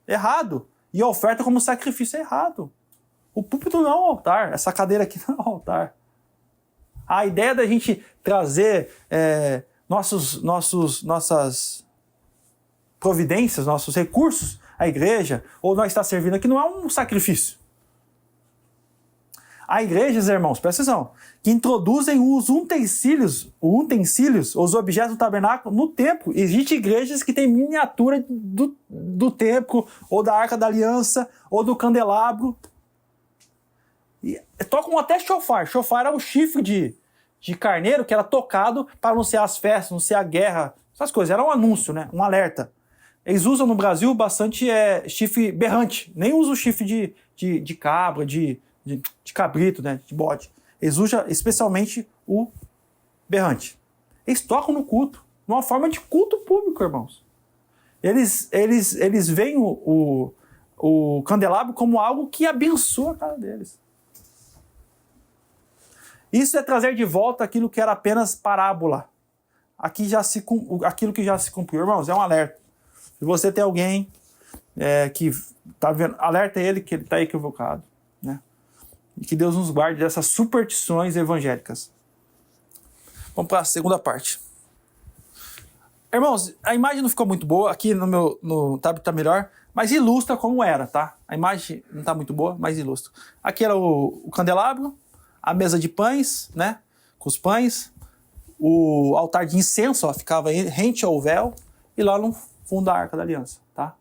Errado. E a oferta como sacrifício. Errado. O púlpito não é um altar. Essa cadeira aqui não é um altar. A ideia da gente trazer nossas providências, nossos recursos à igreja, ou nós estar servindo aqui, não é um sacrifício. Há igrejas, irmãos, presta atenção, que introduzem os utensílios, os objetos do tabernáculo no templo. Existem igrejas que têm miniatura do templo, ou da Arca da Aliança, ou do candelabro. E tocam até chofar. Chofar era um chifre de carneiro que era tocado para anunciar as festas, anunciar a guerra, essas coisas. Era um anúncio, né? Um alerta. Eles usam no Brasil bastante chifre berrante. Nem usam chifre de cabra, de cabrito, né? De bode. Eles usam especialmente o berrante. Eles tocam no culto. numa forma de culto público, irmãos. Eles veem o candelabro como algo que abençoa a casa deles. Isso é trazer de volta aquilo que era apenas parábola. Aquilo que já se cumpriu. Irmãos, é um alerta. Se você tem alguém que está vendo, alerta ele que ele está equivocado. Né? E que Deus nos guarde dessas superstições evangélicas. Vamos para a segunda parte. Irmãos, a imagem não ficou muito boa. Aqui no tablet está melhor. Mas ilustra como era, tá? A imagem não está muito boa, mas ilustra. Aqui era o candelabro, a mesa de pães, né? Com os pães. O altar de incenso, ó, ficava rente ao véu. E lá no fundo da Arca da Aliança, tá?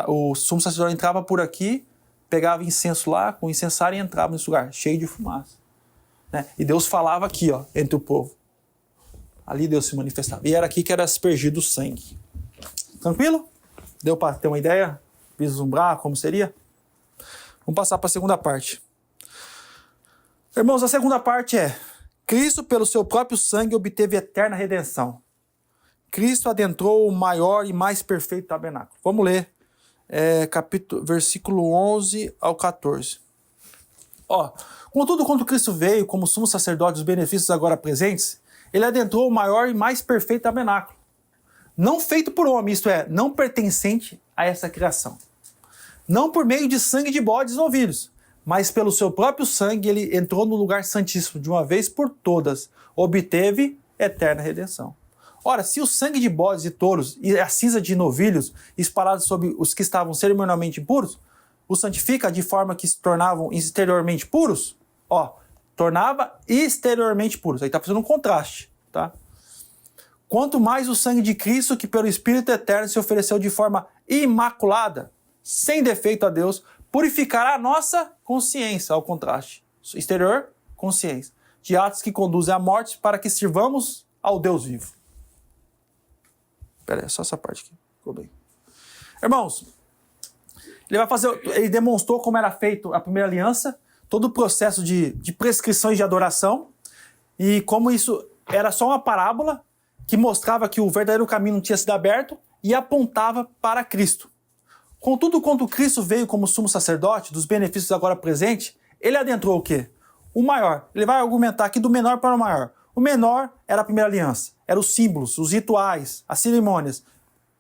O sumo sacerdote entrava por aqui, pegava incenso lá, com o incensário e entrava nesse lugar, cheio de fumaça. Né? E Deus falava aqui, ó, entre o povo. Ali Deus se manifestava. E era aqui que era aspergido o sangue. Tranquilo? Deu para ter uma ideia? Vislumbrar como seria? Vamos passar para a segunda parte. Irmãos, a segunda parte é: Cristo, pelo seu próprio sangue, obteve eterna redenção. Cristo adentrou o maior e mais perfeito tabernáculo. Vamos ler versículo 11 ao 14. Ó, contudo, quando Cristo veio como sumo sacerdote dos benefícios agora presentes, ele adentrou o maior e mais perfeito tabernáculo. Não feito por homem, isto é, não pertencente a essa criação. Não por meio de sangue de bodes e novilhos, mas pelo seu próprio sangue ele entrou no lugar santíssimo de uma vez por todas, obteve eterna redenção. Ora, se o sangue de bodes e touros e a cinza de novilhos espalhados sobre os que estavam cerimonialmente impuros, os santifica de forma que se tornavam exteriormente puros, ó, tornava exteriormente puros. Aí está fazendo um contraste, tá? Quanto mais o sangue de Cristo, que pelo Espírito Eterno se ofereceu de forma imaculada, sem defeito a Deus, purificará a nossa consciência, ao contraste. Exterior, consciência. De atos que conduzem à morte, para que sirvamos ao Deus vivo. Espera aí, só essa parte aqui. Ficou bem. Irmãos, ele demonstrou como era feito a primeira aliança, todo o processo de prescrições de adoração, e como isso era só uma parábola que mostrava que o verdadeiro caminho não tinha sido aberto e apontava para Cristo. Contudo, quando Cristo veio como sumo sacerdote dos benefícios agora presentes, ele adentrou o quê? O maior. Ele vai argumentar aqui do menor para o maior. O menor era a primeira aliança, eram os símbolos, os rituais, as cerimônias.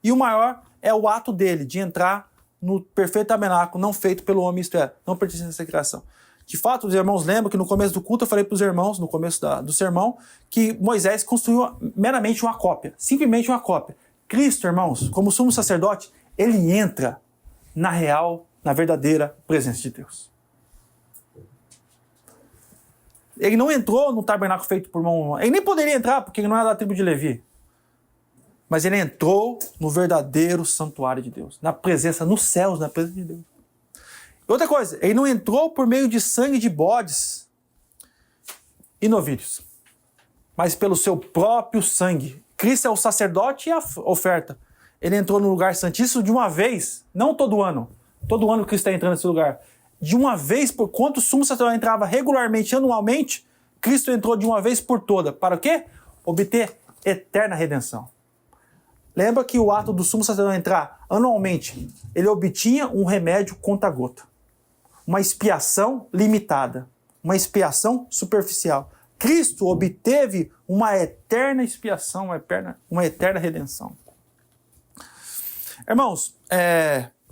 E o maior é o ato dele de entrar no perfeito tabernáculo, não feito pelo homem, isto é, não pertencente a essa criação. De fato, os irmãos lembram que no começo do culto eu falei para os irmãos, no começo do sermão, que Moisés construiu meramente uma cópia, simplesmente uma cópia. Cristo, irmãos, como sumo sacerdote, ele entra na real, na verdadeira presença de Deus. Ele não entrou no tabernáculo feito por mão. Ele nem poderia entrar, porque ele não era da tribo de Levi. Mas ele entrou no verdadeiro santuário de Deus, na presença, nos céus, na presença de Deus. Outra coisa, ele não entrou por meio de sangue de bodes e novilhos, mas pelo seu próprio sangue. Cristo é o sacerdote e a oferta. Ele entrou no lugar santíssimo de uma vez, não todo ano. Todo ano Cristo está entrando nesse lugar. De uma vez, por quanto o sumo sacerdote entrava regularmente, anualmente, Cristo entrou de uma vez por toda. Para o quê? Obter eterna redenção. Lembra que o ato do sumo sacerdote entrar anualmente, ele obtinha um remédio contra-gota. Uma expiação limitada. Uma expiação superficial. Cristo obteve uma eterna expiação, uma eterna redenção. Irmãos,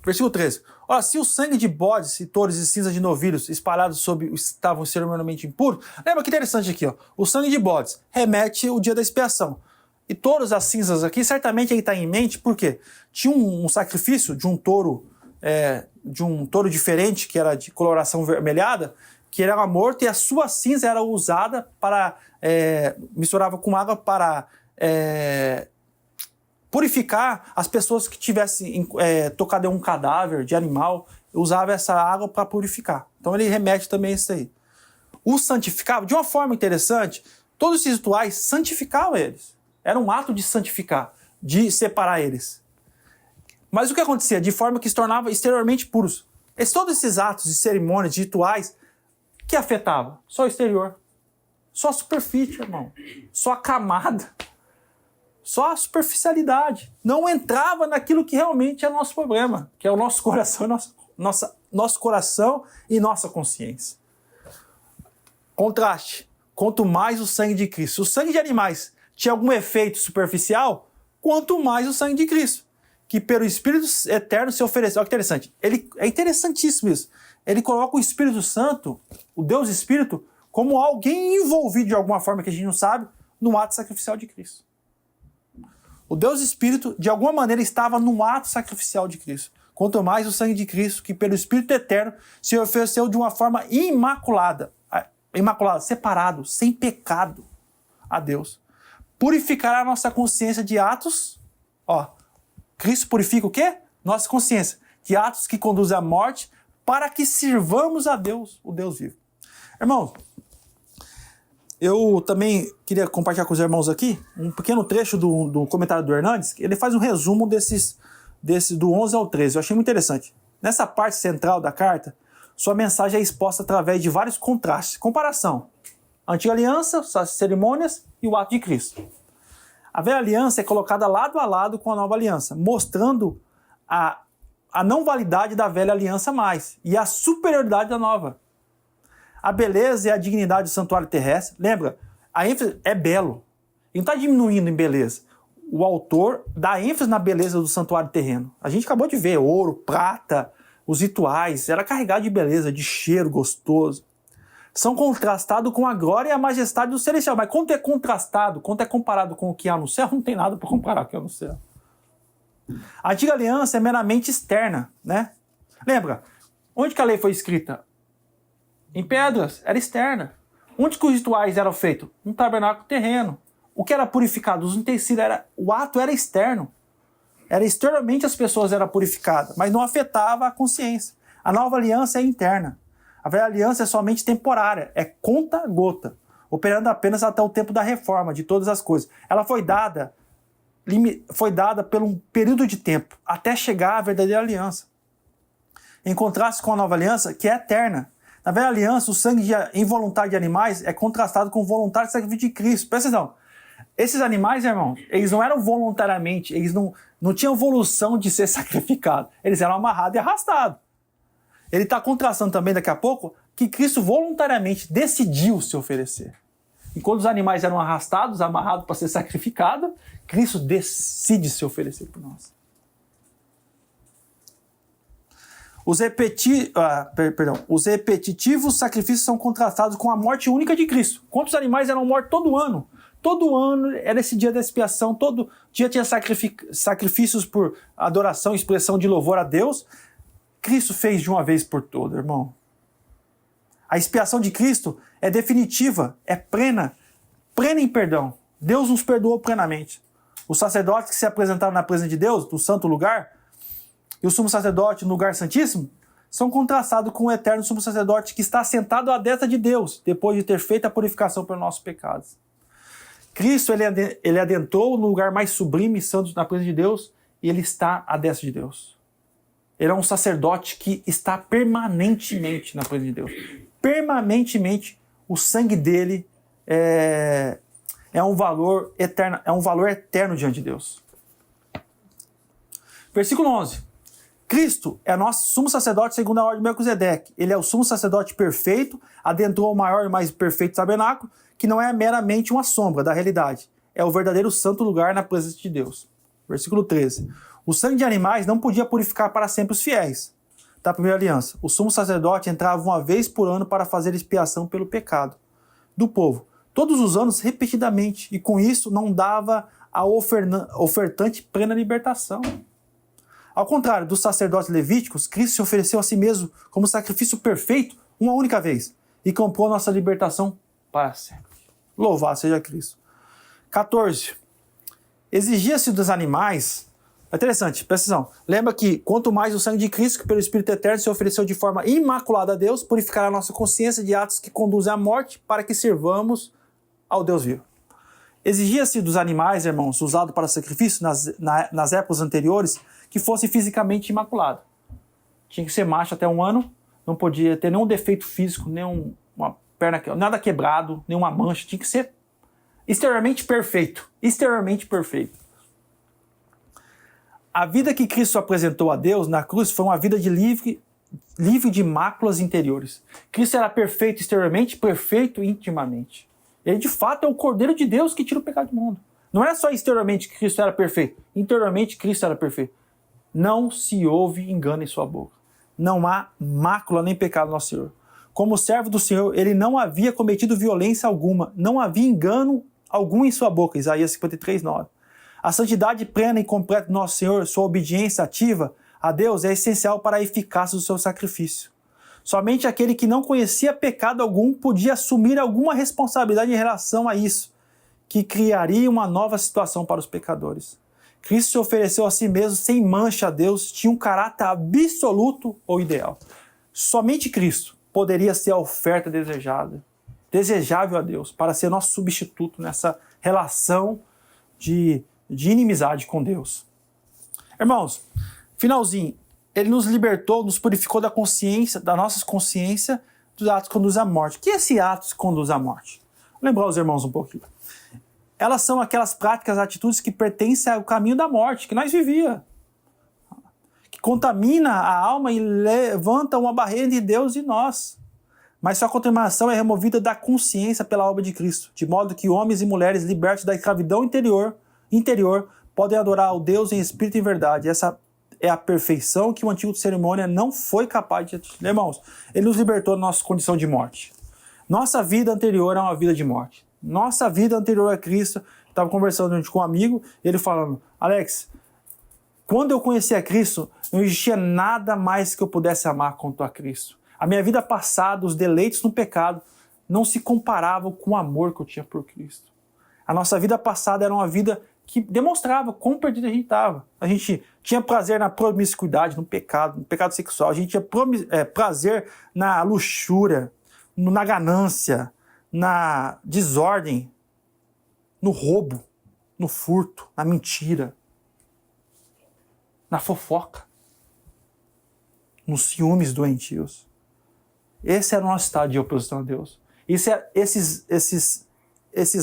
versículo 13. Ora, se o sangue de bodes e touros e cinzas de novilhos espalhados sobre os que estavam cerimonialmente impuros, lembra que interessante aqui, ó. O sangue de bodes remete o dia da expiação. E todas as cinzas aqui, certamente aí está em mente, porque tinha um sacrifício de um touro diferente, que era de coloração vermelhada, que era morto, e a sua cinza era usada para, misturava com água para purificar as pessoas que tivessem tocado em um cadáver de animal, usava essa água para purificar. Então ele remete também a isso aí. O santificava, de uma forma interessante, todos esses rituais santificavam eles. Era um ato de santificar, de separar eles. Mas o que acontecia? De forma que se tornava exteriormente puros. Todos esses atos de cerimônias, de rituais, que afetava? Só o exterior. Só a superfície, irmão. Só a camada. Só a superficialidade. Não entrava naquilo que realmente é o nosso problema, que é o nosso coração, nosso coração e nossa consciência. Contraste. Quanto mais o sangue de Cristo. Se o sangue de animais tinha algum efeito superficial, quanto mais o sangue de Cristo, que pelo Espírito Eterno se ofereceu. Olha que interessante. É interessantíssimo isso. Ele coloca o Espírito Santo, o Deus Espírito, como alguém envolvido de alguma forma que a gente não sabe, no ato sacrificial de Cristo. O Deus Espírito, de alguma maneira, estava no ato sacrificial de Cristo. Quanto mais o sangue de Cristo, que pelo Espírito Eterno se ofereceu de uma forma imaculada, separado, sem pecado a Deus. Purificará a nossa consciência de atos. Cristo purifica o quê? Nossa consciência de atos que conduzem à morte, para que sirvamos a Deus, o Deus vivo. Irmãos, eu também queria compartilhar com os irmãos aqui um pequeno trecho do comentário do Hernandes. Ele faz um resumo do 11 ao 13. Eu achei muito interessante. Nessa parte central da carta, sua mensagem é exposta através de vários contrastes. Comparação. A antiga aliança, as cerimônias e o ato de Cristo. A velha aliança é colocada lado a lado com a nova aliança, mostrando a não validade da velha aliança mais e a superioridade da nova. A beleza e a dignidade do santuário terrestre. Lembra, a ênfase é belo. Ele não está diminuindo em beleza. O autor dá ênfase na beleza do santuário terreno. A gente acabou de ver ouro, prata, os rituais. Era carregado de beleza, de cheiro gostoso. São contrastados com a glória e a majestade do celestial. Mas quando é contrastado, quando é comparado com o que há no céu, não tem nada para comparar com o que há no céu. A antiga aliança é meramente externa, né? Lembra, onde que a lei foi escrita? Em pedras, era externa. Onde que os rituais eram feitos? Um tabernáculo terreno. O que era purificado? Os utensílios, o ato era externo. Era externamente as pessoas eram purificadas, mas não afetava a consciência. A nova aliança é interna. A velha aliança é somente temporária, é conta-gota, operando apenas até o tempo da reforma de todas as coisas. Ela foi dada por um período de tempo, até chegar à verdadeira aliança. Em contraste com a nova aliança, que é eterna. Na velha aliança, o sangue involuntário de animais é contrastado com o voluntário sacrifício de Cristo. Presta atenção. Esses animais, irmão, eles não eram voluntariamente, eles não tinham evolução de ser sacrificados. Eles eram amarrados e arrastados. Ele está contrastando também daqui a pouco que Cristo voluntariamente decidiu se oferecer. Enquanto os animais eram arrastados, amarrados para ser sacrificados, Cristo decide se oferecer por nós. Os repetitivos sacrifícios são contrastados com a morte única de Cristo. Quantos animais eram mortos todo ano? Todo ano era esse dia da expiação, todo dia tinha sacrifícios por adoração, expressão de louvor a Deus. Cristo fez de uma vez por todas, irmão. A expiação de Cristo é definitiva, é plena em perdão. Deus nos perdoou plenamente. Os sacerdotes que se apresentaram na presença de Deus, do santo lugar, e o sumo sacerdote no lugar santíssimo, são contrastados com o eterno sumo sacerdote que está sentado à destra de Deus, depois de ter feito a purificação pelos nossos pecados. Cristo, ele adentrou no lugar mais sublime e santo na presença de Deus, e ele está à destra de Deus. Ele é um sacerdote que está permanentemente na presença de Deus. Permanentemente, o sangue dele é um valor eterno diante de Deus. Versículo 11. Cristo é nosso sumo sacerdote segundo a ordem de Melquisedeque. Ele é o sumo sacerdote perfeito, adentrou o maior e mais perfeito tabernáculo, que não é meramente uma sombra da realidade. É o verdadeiro santo lugar na presença de Deus. Versículo 13. O sangue de animais não podia purificar para sempre os fiéis da primeira aliança. O sumo sacerdote entrava uma vez por ano para fazer expiação pelo pecado do povo. Todos os anos, repetidamente. E com isso não dava ao ofertante plena libertação. Ao contrário dos sacerdotes levíticos, Cristo se ofereceu a si mesmo como sacrifício perfeito uma única vez e comprou nossa libertação para sempre. Louvado seja Cristo. 14. Exigia-se dos animais... É interessante, presta atenção. Lembra que quanto mais o sangue de Cristo, que pelo Espírito Eterno se ofereceu de forma imaculada a Deus, purificará a nossa consciência de atos que conduzem à morte para que sirvamos ao Deus vivo. Exigia-se dos animais, irmãos, usados para sacrifício nas épocas anteriores, que fosse fisicamente imaculado. Tinha que ser macho até 1 ano, não podia ter nenhum defeito físico, nenhuma perna, nada quebrado, nenhuma mancha, tinha que ser exteriormente perfeito. Exteriormente perfeito. A vida que Cristo apresentou a Deus na cruz foi uma vida de livre de máculas interiores. Cristo era perfeito exteriormente, perfeito intimamente. Ele de fato é o Cordeiro de Deus que tira o pecado do mundo. Não era só exteriormente que Cristo era perfeito, interiormente Cristo era perfeito. Não se ouve engano em sua boca. Não há mácula nem pecado no nosso Senhor. Como servo do Senhor, ele não havia cometido violência alguma, não havia engano algum em sua boca. Isaías 53:9. A santidade plena e completa do nosso Senhor, sua obediência ativa a Deus é essencial para a eficácia do seu sacrifício. Somente aquele que não conhecia pecado algum podia assumir alguma responsabilidade em relação a isso, que criaria uma nova situação para os pecadores. Cristo se ofereceu a si mesmo sem mancha a Deus, tinha um caráter absoluto ou ideal. Somente Cristo poderia ser a oferta desejável a Deus, para ser nosso substituto nessa relação de inimizade com Deus. Irmãos, finalzinho, ele nos libertou, nos purificou da consciência, da nossa consciência dos atos que conduzem à morte. O que é esse ato que conduz à morte? Vou lembrar os irmãos um pouquinho. Elas são aquelas práticas, atitudes que pertencem ao caminho da morte, que nós vivíamos. Que contamina a alma e levanta uma barreira entre Deus e nós. Mas sua contaminação é removida da consciência pela obra de Cristo, de modo que homens e mulheres libertos da escravidão interior podem adorar ao Deus em espírito e em verdade. Essa é a perfeição que o antigo cerimônia não foi capaz de atingir. Irmãos, ele nos libertou da nossa condição de morte. Nossa vida anterior é uma vida de morte. Nossa vida anterior a Cristo, estava conversando com um amigo, ele falando, Alex, quando eu conheci a Cristo, não existia nada mais que eu pudesse amar quanto a Cristo. A minha vida passada, os deleites no pecado, não se comparavam com o amor que eu tinha por Cristo. A nossa vida passada era uma vida que demonstrava quão perdido a gente estava. A gente tinha prazer na promiscuidade, no pecado sexual. A gente tinha prazer na luxúria, na ganância, na desordem, no roubo, no furto, na mentira, na fofoca, nos ciúmes doentios. Esse era o nosso estado de oposição a Deus. Esses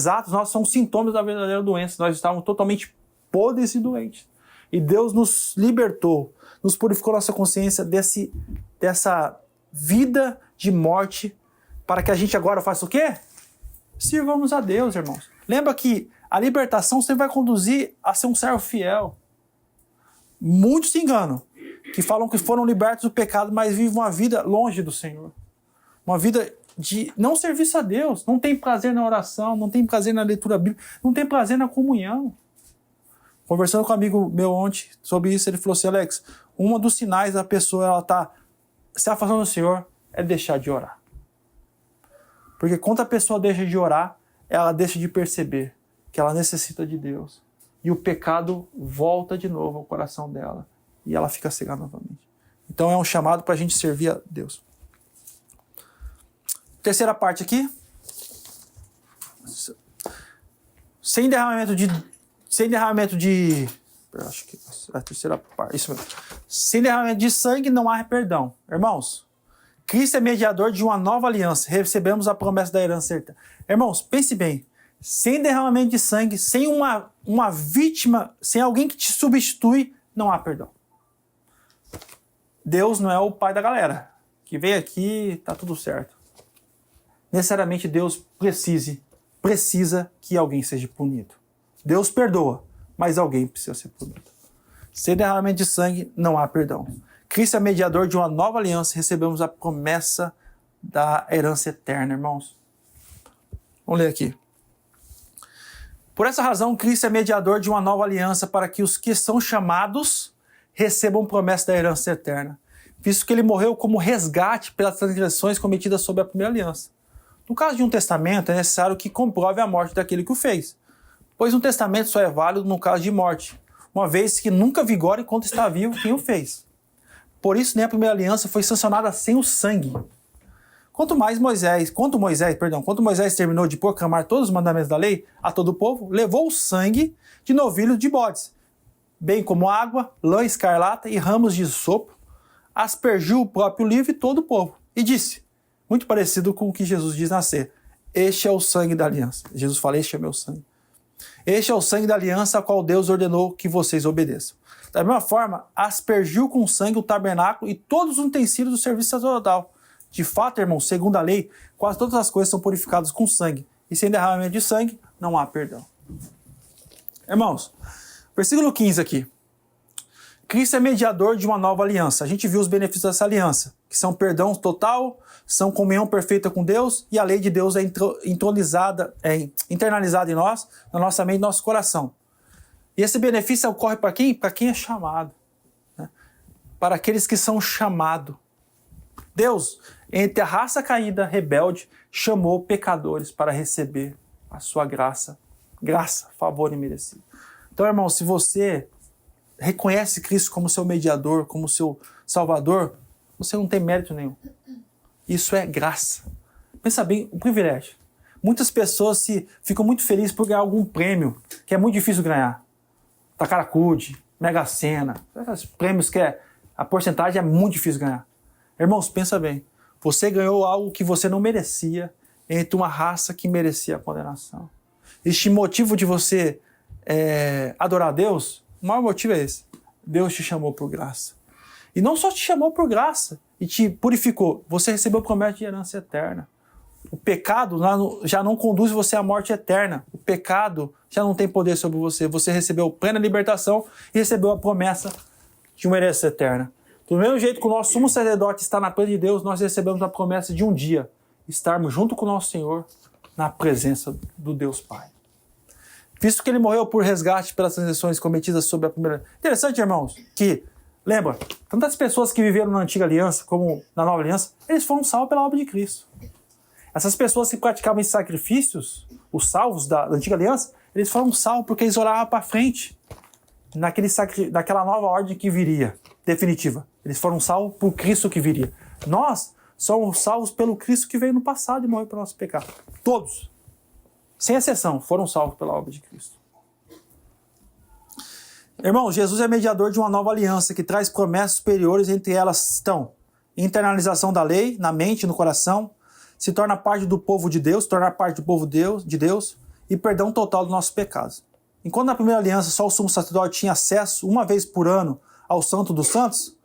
atos nossos são sintomas da verdadeira doença. Nós estávamos totalmente podres e doentes. E Deus nos libertou, nos purificou nossa consciência dessa vida de morte, para que a gente agora faça o quê? Sirvamos a Deus, irmãos. Lembra que a libertação sempre vai conduzir a ser um servo fiel. Muitos se enganam, que falam que foram libertos do pecado, mas vivem uma vida longe do Senhor. Uma vida de não serviço a Deus, não tem prazer na oração, não tem prazer na leitura bíblica, não tem prazer na comunhão. Conversando com um amigo meu ontem sobre isso, ele falou assim, Alex, um dos sinais da pessoa ela tá se afastando do Senhor é deixar de orar. Porque quando a pessoa deixa de orar, ela deixa de perceber que ela necessita de Deus. E o pecado volta de novo ao coração dela. E ela fica cega novamente. Então é um chamado para a gente servir a Deus. Terceira parte aqui. Sem derramamento de... Acho que é a terceira parte. Isso mesmo. Sem derramamento de sangue não há perdão. Irmãos, Cristo é mediador de uma nova aliança. Recebemos a promessa da herança eterna. Irmãos, pense bem. Sem derramamento de sangue, sem uma vítima, sem alguém que te substitui, não há perdão. Deus não é o pai da galera, que vem aqui, tá tudo certo. Necessariamente Deus precisa que alguém seja punido. Deus perdoa, mas alguém precisa ser punido. Sem derramamento de sangue, não há perdão. Cristo é mediador de uma nova aliança, recebemos a promessa da herança eterna, irmãos. Vamos ler aqui. Por essa razão, Cristo é mediador de uma nova aliança para que os que são chamados recebam promessa da herança eterna, visto que ele morreu como resgate pelas transgressões cometidas sob a primeira aliança. No caso de um testamento, é necessário que comprove a morte daquele que o fez, pois um testamento só é válido no caso de morte, uma vez que nunca vigora enquanto está vivo quem o fez. Por isso, nem a primeira aliança foi sancionada sem o sangue. Quanto Moisés terminou de proclamar todos os mandamentos da lei a todo o povo, levou o sangue de novilhos de bodes, bem como água, lã escarlata e ramos de isopo, aspergiu o próprio livro e todo o povo, e disse, muito parecido com o que Jesus diz nascer, este é o sangue da aliança. Jesus fala, este é meu sangue. Este é o sangue da aliança a qual Deus ordenou que vocês obedeçam. Da mesma forma, aspergiu com sangue o tabernáculo e todos os utensílios do serviço sacerdotal. De fato, irmão, segundo a lei, quase todas as coisas são purificadas com sangue. E sem derramamento de sangue, não há perdão. Irmãos, versículo 15 aqui. Cristo é mediador de uma nova aliança. A gente viu os benefícios dessa aliança, que são perdão total, são comunhão perfeita com Deus, e a lei de Deus é internalizada em nós, na nossa mente e no nosso coração. E esse benefício ocorre para quem? Para quem é chamado. Né? Para aqueles que são chamados. Deus, entre a raça caída, rebelde, chamou pecadores para receber a sua graça, favor imerecido. Então, irmão, se você reconhece Cristo como seu mediador, como seu salvador, você não tem mérito nenhum. Isso é graça. Pensa bem, um privilégio. Muitas pessoas ficam muito felizes por ganhar algum prêmio, que é muito difícil ganhar. Tacaracude, Mega Sena, esses prêmios que a porcentagem é muito difícil ganhar. Irmãos, pensa bem. Você ganhou algo que você não merecia entre uma raça que merecia a condenação. Este motivo de você adorar a Deus, o maior motivo é esse. Deus te chamou por graça. E não só te chamou por graça e te purificou, você recebeu a promessa de herança eterna. O pecado já não conduz você à morte eterna. O pecado já não tem poder sobre você. Você recebeu plena libertação e recebeu a promessa de uma herança eterna. Do mesmo jeito que o nosso sumo sacerdote está na presença de Deus, nós recebemos a promessa de um dia estarmos junto com o nosso Senhor na presença do Deus Pai. Visto que ele morreu por resgate pelas transgressões cometidas sob a primeira... Interessante, irmãos, que, lembra, tantas pessoas que viveram na antiga aliança como na nova aliança, eles foram salvos pela obra de Cristo. Essas pessoas que praticavam esses sacrifícios, os salvos da antiga aliança, eles foram salvos porque eles oravam para frente, naquela nova ordem que viria, definitiva. Eles foram salvos por Cristo que viria. Nós somos salvos pelo Cristo que veio no passado e morreu pelo nosso pecado. Todos, sem exceção, foram salvos pela obra de Cristo. Irmão, Jesus é mediador de uma nova aliança que traz promessas superiores, entre elas estão internalização da lei, na mente e no coração, se torna parte do povo de Deus, tornar parte do povo de Deus e perdão total dos nossos pecados. Enquanto na primeira aliança só o sumo sacerdote tinha acesso uma vez por ano ao Santo dos Santos,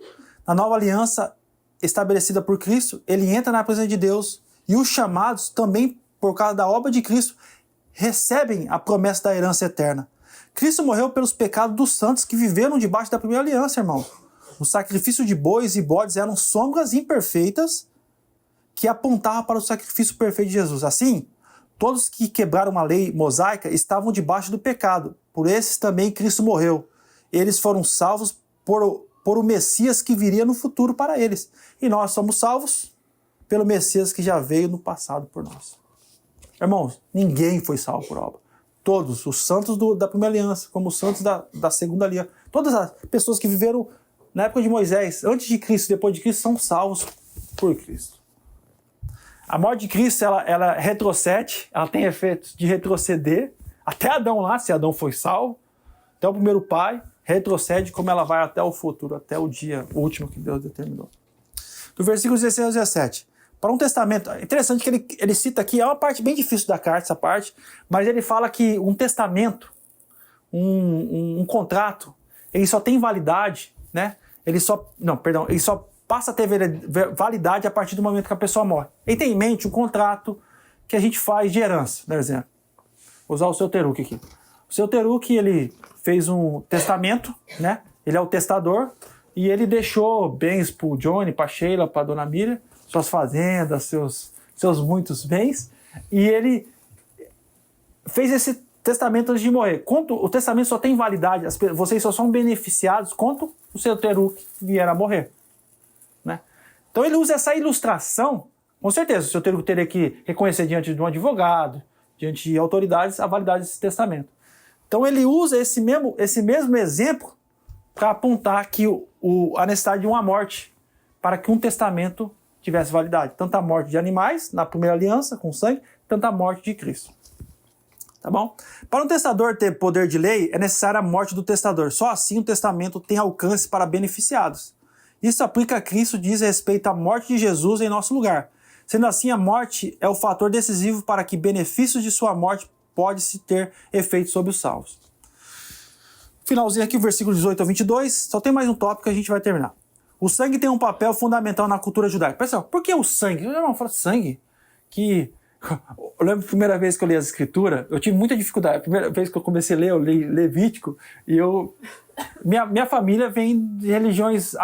na nova aliança estabelecida por Cristo, ele entra na presença de Deus e os chamados também, por causa da obra de Cristo, recebem a promessa da herança eterna. Cristo morreu pelos pecados dos santos que viveram debaixo da primeira aliança, irmão. O sacrifício de bois e bodes eram sombras imperfeitas que apontavam para o sacrifício perfeito de Jesus. Assim, todos que quebraram a lei mosaica estavam debaixo do pecado. Por esses também Cristo morreu. Eles foram salvos por o Messias que viria no futuro para eles. E nós somos salvos pelo Messias que já veio no passado por nós. Irmãos, ninguém foi salvo por obra. Todos, os santos da primeira aliança, como os santos da segunda aliança, todas as pessoas que viveram na época de Moisés, antes de Cristo e depois de Cristo, são salvos por Cristo. A morte de Cristo, ela retrocede, ela tem efeitos de retroceder, até Adão lá, se Adão foi salvo, até o primeiro pai, retrocede como ela vai até o futuro, até o dia último que Deus determinou. Do versículo 16 ao 17. Para um testamento, é interessante que ele cita aqui, é uma parte bem difícil da carta, essa parte, mas ele fala que um testamento, um contrato, ele só tem validade, né? Ele só passa a ter validade a partir do momento que a pessoa morre. Ele tem em mente um contrato que a gente faz de herança, por exemplo. Vou usar o seu Teruque aqui. O seu Teruque, ele fez um testamento, né? Ele é o testador e ele deixou bens para o Johnny, para a Sheila, para a Dona Miriam, suas fazendas, seus muitos bens, e ele fez esse testamento antes de morrer. O testamento só tem validade, vocês só são beneficiados quando o seu Teruque vier a morrer. Né? Então ele usa essa ilustração, com certeza, o seu Teruque teria que reconhecer diante de um advogado, diante de autoridades, a validade desse testamento. Então ele usa esse mesmo exemplo para apontar que a necessidade de uma morte, para que um testamento tivesse validade. Tanto a morte de animais, na primeira aliança, com sangue, tanto a morte de Cristo. Tá bom? Para um testador ter poder de lei, é necessária a morte do testador. Só assim o testamento tem alcance para beneficiados. Isso aplica a Cristo, diz respeito à morte de Jesus em nosso lugar. Sendo assim, a morte é o fator decisivo para que benefícios de sua morte pode-se ter efeito sobre os salvos. Finalzinho aqui, o versículo 18 ao 22, só tem mais um tópico que a gente vai terminar. O sangue tem um papel fundamental na cultura judaica. Pessoal, por que o sangue? Eu não falo sangue. Eu lembro a primeira vez que eu li as escrituras, eu tive muita dificuldade. A primeira vez que eu comecei a ler, eu li Levítico, e minha família vem de religiões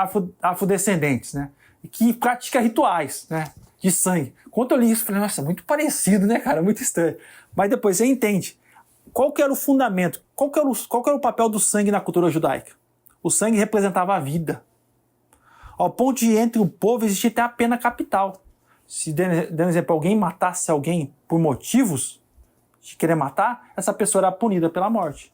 afrodescendentes, né? Que pratica rituais, né? De sangue. Quando eu li isso, eu falei, nossa, muito parecido, né, cara? Muito estranho. Mas depois você entende. Qual que era o fundamento? Qual que era o papel do sangue na cultura judaica? O sangue representava a vida. Ao ponto de entre o povo existir até a pena capital. Se, dando exemplo, alguém matasse alguém por motivos de querer matar, essa pessoa era punida pela morte.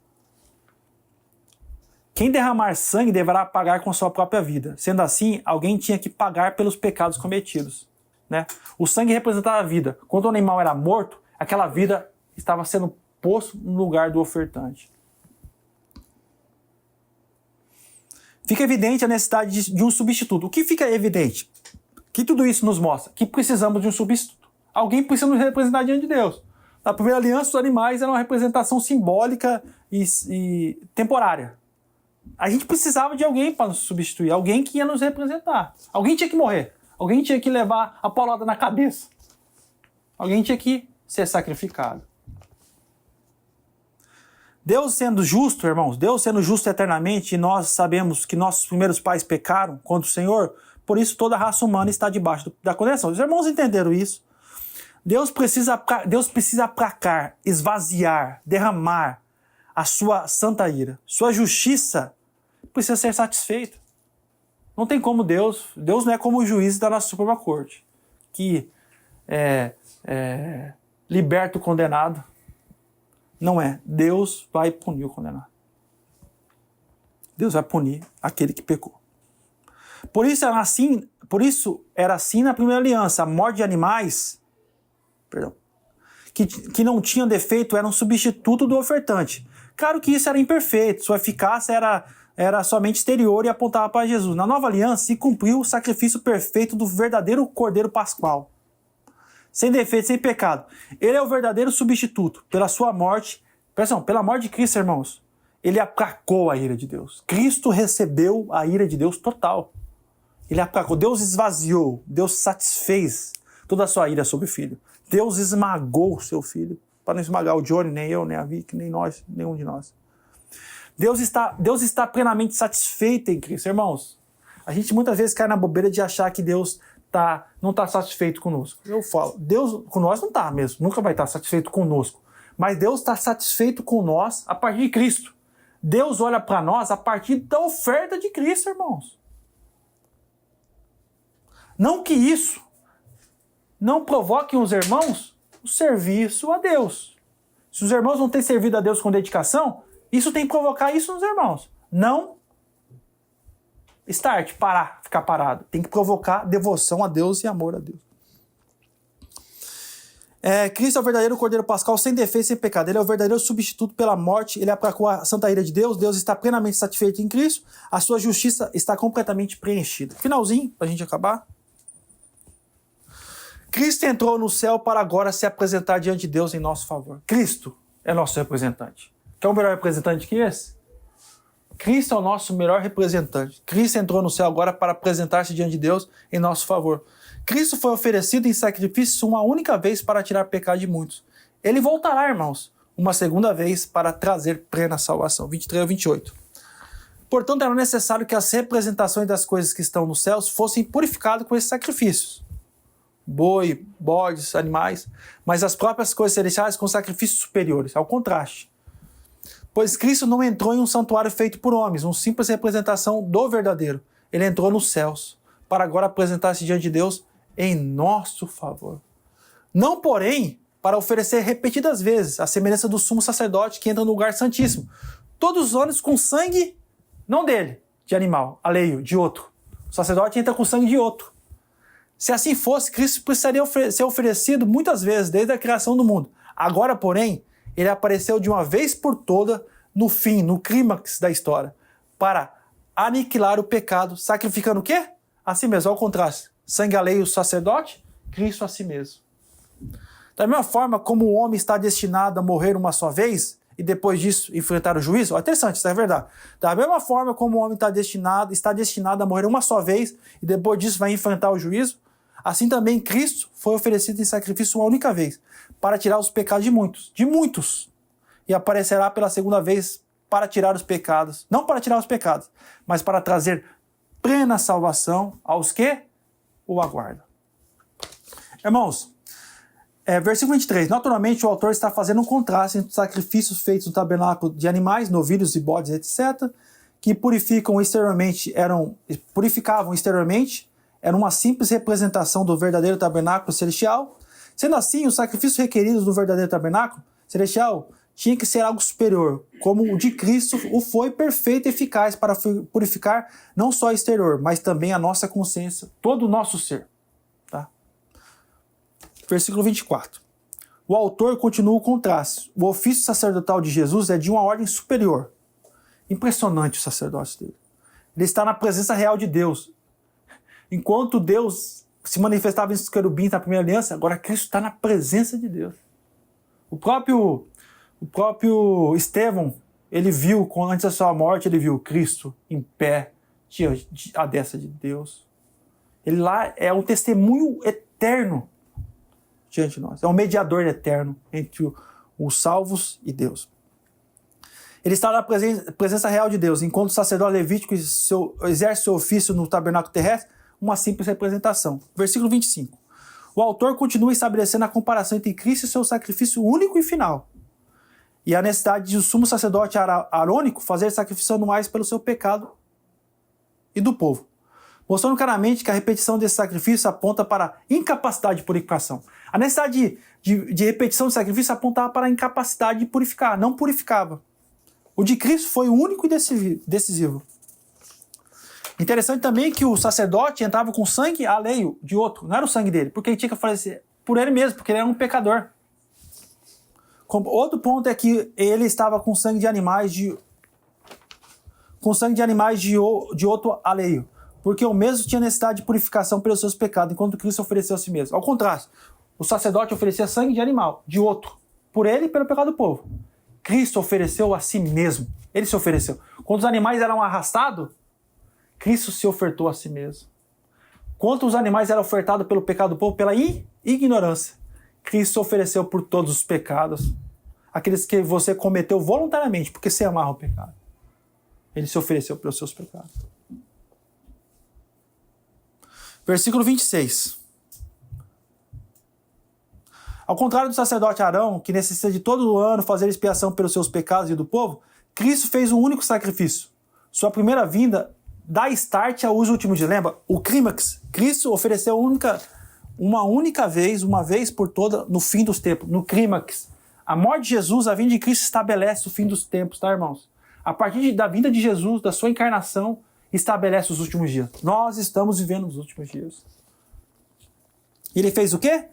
Quem derramar sangue deverá pagar com sua própria vida. Sendo assim, alguém tinha que pagar pelos pecados cometidos. Né? O sangue representava a vida. Quando o animal era morto, aquela vida estava sendo posto no lugar do ofertante. Fica evidente a necessidade de um substituto. O que fica evidente? Que tudo isso nos mostra? Que precisamos de um substituto. Alguém precisa nos representar diante de Deus. Na primeira aliança, os animais eram uma representação simbólica e temporária. A gente precisava de alguém para nos substituir, alguém que ia nos representar. Alguém tinha que morrer. Alguém tinha que levar a paulada na cabeça. Alguém tinha que ser sacrificado. Deus sendo justo, irmãos, Deus sendo justo eternamente, e nós sabemos que nossos primeiros pais pecaram contra o Senhor, por isso toda a raça humana está debaixo da condenação. Os irmãos entenderam isso. Deus precisa aplacar, esvaziar, derramar a sua santa ira. Sua justiça precisa ser satisfeita. Não tem como Deus não é como o juiz da nossa Suprema Corte, que liberta o condenado. Não é. Deus vai punir o condenado. Deus vai punir aquele que pecou. Por isso era assim na primeira aliança. A morte de animais, que não tinham defeito, era um substituto do ofertante. Claro que isso era imperfeito, sua eficácia era somente exterior e apontava para Jesus. Na nova aliança se cumpriu o sacrifício perfeito do verdadeiro Cordeiro Pascual. Sem defeito, sem pecado. Ele é o verdadeiro substituto. Pela sua morte, pela morte de Cristo, irmãos, ele aplacou a ira de Deus. Cristo recebeu a ira de Deus total. Ele aplacou. Deus esvaziou. Deus satisfez toda a sua ira sobre o Filho. Deus esmagou o seu Filho. Para não esmagar o Johnny, nem eu, nem a Vicky, nem nós, nenhum de nós. Deus está plenamente satisfeito em Cristo. Irmãos, a gente muitas vezes cai na bobeira de achar que Deus não está satisfeito conosco. Eu falo, Deus com nós não está mesmo, nunca vai estar satisfeito conosco. Mas Deus está satisfeito com nós a partir de Cristo. Deus olha para nós a partir da oferta de Cristo, irmãos. Não que isso não provoque os irmãos o serviço a Deus. Se os irmãos não têm servido a Deus com dedicação, isso tem que provocar isso nos irmãos. Não ficar parado. Tem que provocar devoção a Deus e amor a Deus. Cristo é o verdadeiro Cordeiro Pascal, sem defeito, sem pecado. Ele é o verdadeiro substituto pela morte. Ele aplacou a santa ira de Deus. Deus está plenamente satisfeito em Cristo. A sua justiça está completamente preenchida. Finalzinho, para a gente acabar. Cristo entrou no céu para agora se apresentar diante de Deus em nosso favor. Cristo é nosso representante. Quer um melhor representante que esse? Cristo é o nosso melhor representante. Cristo entrou no céu agora para apresentar-se diante de Deus em nosso favor. Cristo foi oferecido em sacrifício uma única vez para tirar pecado de muitos. Ele voltará, irmãos, uma segunda vez para trazer plena salvação. 23 a 28. Portanto, era necessário que as representações das coisas que estão nos céus fossem purificadas com esses sacrifícios. Boi, bodes, animais, mas as próprias coisas celestiais com sacrifícios superiores, ao contraste. Pois Cristo não entrou em um santuário feito por homens, uma simples representação do verdadeiro. Ele entrou nos céus, para agora apresentar-se diante de Deus em nosso favor. Não, porém, para oferecer repetidas vezes, a semelhança do sumo sacerdote que entra no lugar santíssimo. Todos os homens com sangue, não dele, de animal, alheio, de outro. O sacerdote entra com sangue de outro. Se assim fosse, Cristo precisaria ser oferecido muitas vezes, desde a criação do mundo. Agora, porém, ele apareceu de uma vez por toda no fim, no clímax da história, para aniquilar o pecado, sacrificando o quê? Assim mesmo, ao contraste. Sangue alheio o sacerdote Cristo a si mesmo. Da mesma forma como o homem está destinado a morrer uma só vez e depois disso enfrentar o juízo, ó, interessante, isso é verdade. Da mesma forma como o homem está destinado a morrer uma só vez e depois disso vai enfrentar o juízo, assim também Cristo foi oferecido em sacrifício uma única vez, para tirar os pecados de muitos, e aparecerá pela segunda vez para tirar os pecados, não para tirar os pecados, mas para trazer plena salvação aos que o aguardam. Irmãos, versículo 23. Naturalmente, o autor está fazendo um contraste entre os sacrifícios feitos no tabernáculo de animais, novilhos e bodes, etc., que purificavam exteriormente, era uma simples representação do verdadeiro tabernáculo celestial. Sendo assim, os sacrifícios requeridos do verdadeiro tabernáculo celestial tinha que ser algo superior, como o de Cristo o foi perfeito e eficaz para purificar não só o exterior, mas também a nossa consciência, todo o nosso ser. Tá? Versículo 24. O autor continua o contraste. O ofício sacerdotal de Jesus é de uma ordem superior. Impressionante o sacerdócio dele. Ele está na presença real de Deus. Enquanto Deus se manifestava em querubins na primeira aliança, agora Cristo está na presença de Deus. O próprio Estevão, ele viu, antes da sua morte, ele viu Cristo em pé, à destra de Deus. Ele lá é um testemunho eterno diante de nós. É um mediador eterno entre os salvos e Deus. Ele está na presença real de Deus, enquanto o sacerdote levítico exerce seu ofício no tabernáculo terrestre, uma simples representação. Versículo 25. O autor continua estabelecendo a comparação entre Cristo e seu sacrifício único e final, e a necessidade de o sumo sacerdote arônico fazer sacrifícios anuais pelo seu pecado e do povo, mostrando claramente que a repetição desse sacrifício aponta para a incapacidade de purificação. A necessidade de repetição de sacrifício apontava para a incapacidade de purificar, não purificava. O de Cristo foi o único e decisivo. Interessante também que o sacerdote entrava com sangue alheio de outro, não era o sangue dele, porque ele tinha que falecer por ele mesmo, porque ele era um pecador. Outro ponto é que ele estava com sangue de animais de outro alheio, porque o mesmo tinha necessidade de purificação pelos seus pecados, enquanto Cristo ofereceu a si mesmo. Ao contrário, o sacerdote oferecia sangue de animal, de outro, por ele e pelo pecado do povo. Cristo ofereceu a si mesmo. Ele se ofereceu. Quando os animais eram arrastados, Cristo se ofertou a si mesmo. Quando os animais eram ofertados pelo pecado do povo, pela ignorância, Cristo se ofereceu por todos os pecados. Aqueles que você cometeu voluntariamente, porque você amava o pecado. Ele se ofereceu pelos seus pecados. Versículo 26. Ao contrário do sacerdote Arão, que necessita de todo ano fazer expiação pelos seus pecados e do povo, Cristo fez um único sacrifício. Sua primeira vinda dá start aos últimos dias. Lembra? O clímax. Cristo ofereceu uma única vez, uma vez por toda, no fim dos tempos, no clímax. A morte de Jesus, a vinda de Cristo estabelece o fim dos tempos, tá, irmãos? A partir da vinda de Jesus, da sua encarnação, estabelece os últimos dias. Nós estamos vivendo os últimos dias. E ele fez o quê?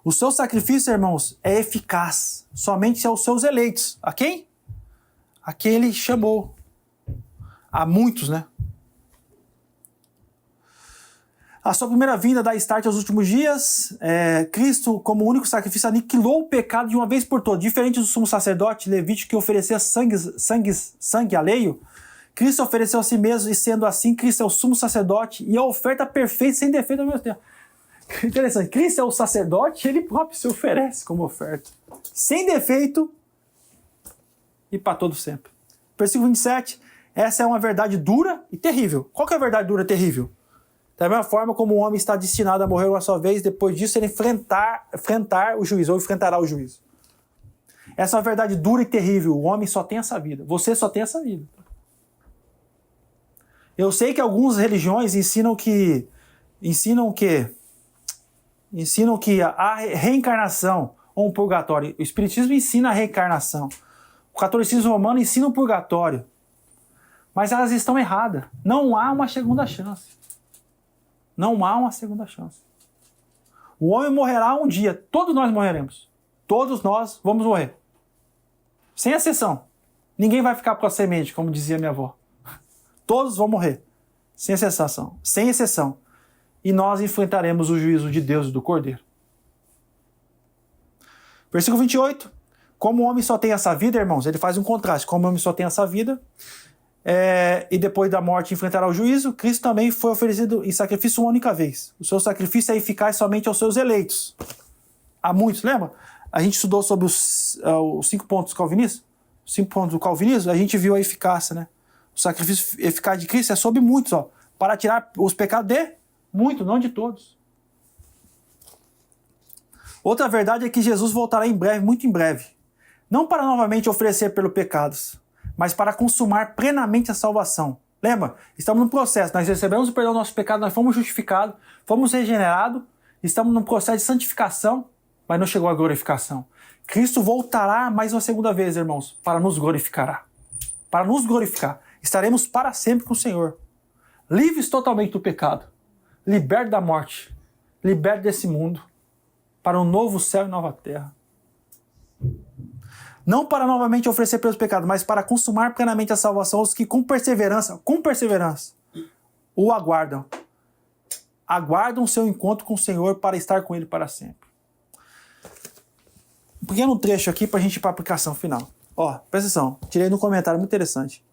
O seu sacrifício, irmãos, é eficaz somente aos seus eleitos. A quem? A quem ele chamou. A muitos, né? A sua primeira vinda dá start aos últimos dias. Cristo, como único sacrifício, aniquilou o pecado de uma vez por todas. Diferente do sumo sacerdote levítico que oferecia sangue alheio, Cristo ofereceu a si mesmo, e sendo assim, Cristo é o sumo sacerdote e a oferta perfeita, sem defeito ao mesmo tempo. Interessante, Cristo é o sacerdote e ele próprio se oferece como oferta. Sem defeito e para todo sempre. Versículo 27, essa é uma verdade dura e terrível. Qual que é a verdade dura e terrível? Da mesma forma como o homem está destinado a morrer uma só vez, depois disso ele enfrentar o juízo, ou enfrentará o juízo. Essa é uma verdade dura e terrível. O homem só tem essa vida. Você só tem essa vida. Eu sei que algumas religiões ensinam que há reencarnação ou um purgatório. O Espiritismo ensina a reencarnação. O catolicismo romano ensina o purgatório. Mas elas estão erradas. Não há uma segunda chance. Não há uma segunda chance. O homem morrerá um dia. Todos nós morreremos. Todos nós vamos morrer. Sem exceção. Ninguém vai ficar para a semente, como dizia minha avó. Todos vão morrer. Sem exceção. Sem exceção. e nós enfrentaremos o juízo de Deus e do Cordeiro. Versículo 28. Como o homem só tem essa vida, irmãos, ele faz um contraste. Como o homem só tem essa vida, e depois da morte enfrentará o juízo, Cristo também foi oferecido em sacrifício uma única vez. O seu sacrifício é eficaz somente aos seus eleitos. Há muitos, lembra? A gente estudou sobre os 5 pontos calvinistas? Os 5 pontos do calvinismo, a gente viu a eficácia, né? O sacrifício eficaz de Cristo é sobre muitos, para tirar os pecados de muitos, não de todos. Outra verdade é que Jesus voltará em breve, muito em breve. Não para novamente oferecer pelos pecados, mas para consumar plenamente a salvação. Lembra? Estamos num processo, nós recebemos o perdão do nosso pecado, nós fomos justificados, fomos regenerados, estamos num processo de santificação, mas não chegou a glorificação. Cristo voltará mais uma segunda vez, irmãos, para nos glorificar. Para nos glorificar. Estaremos para sempre com o Senhor. Livres totalmente do pecado. Libertos da morte. Libertos desse mundo. Para um novo céu e nova terra. Não para novamente oferecer pelos pecados, mas para consumar plenamente a salvação aos que com perseverança, o aguardam. Aguardam o seu encontro com o Senhor para estar com Ele para sempre. Um pequeno trecho aqui para a gente ir para a aplicação final. Presta atenção, tirei no comentário, muito interessante.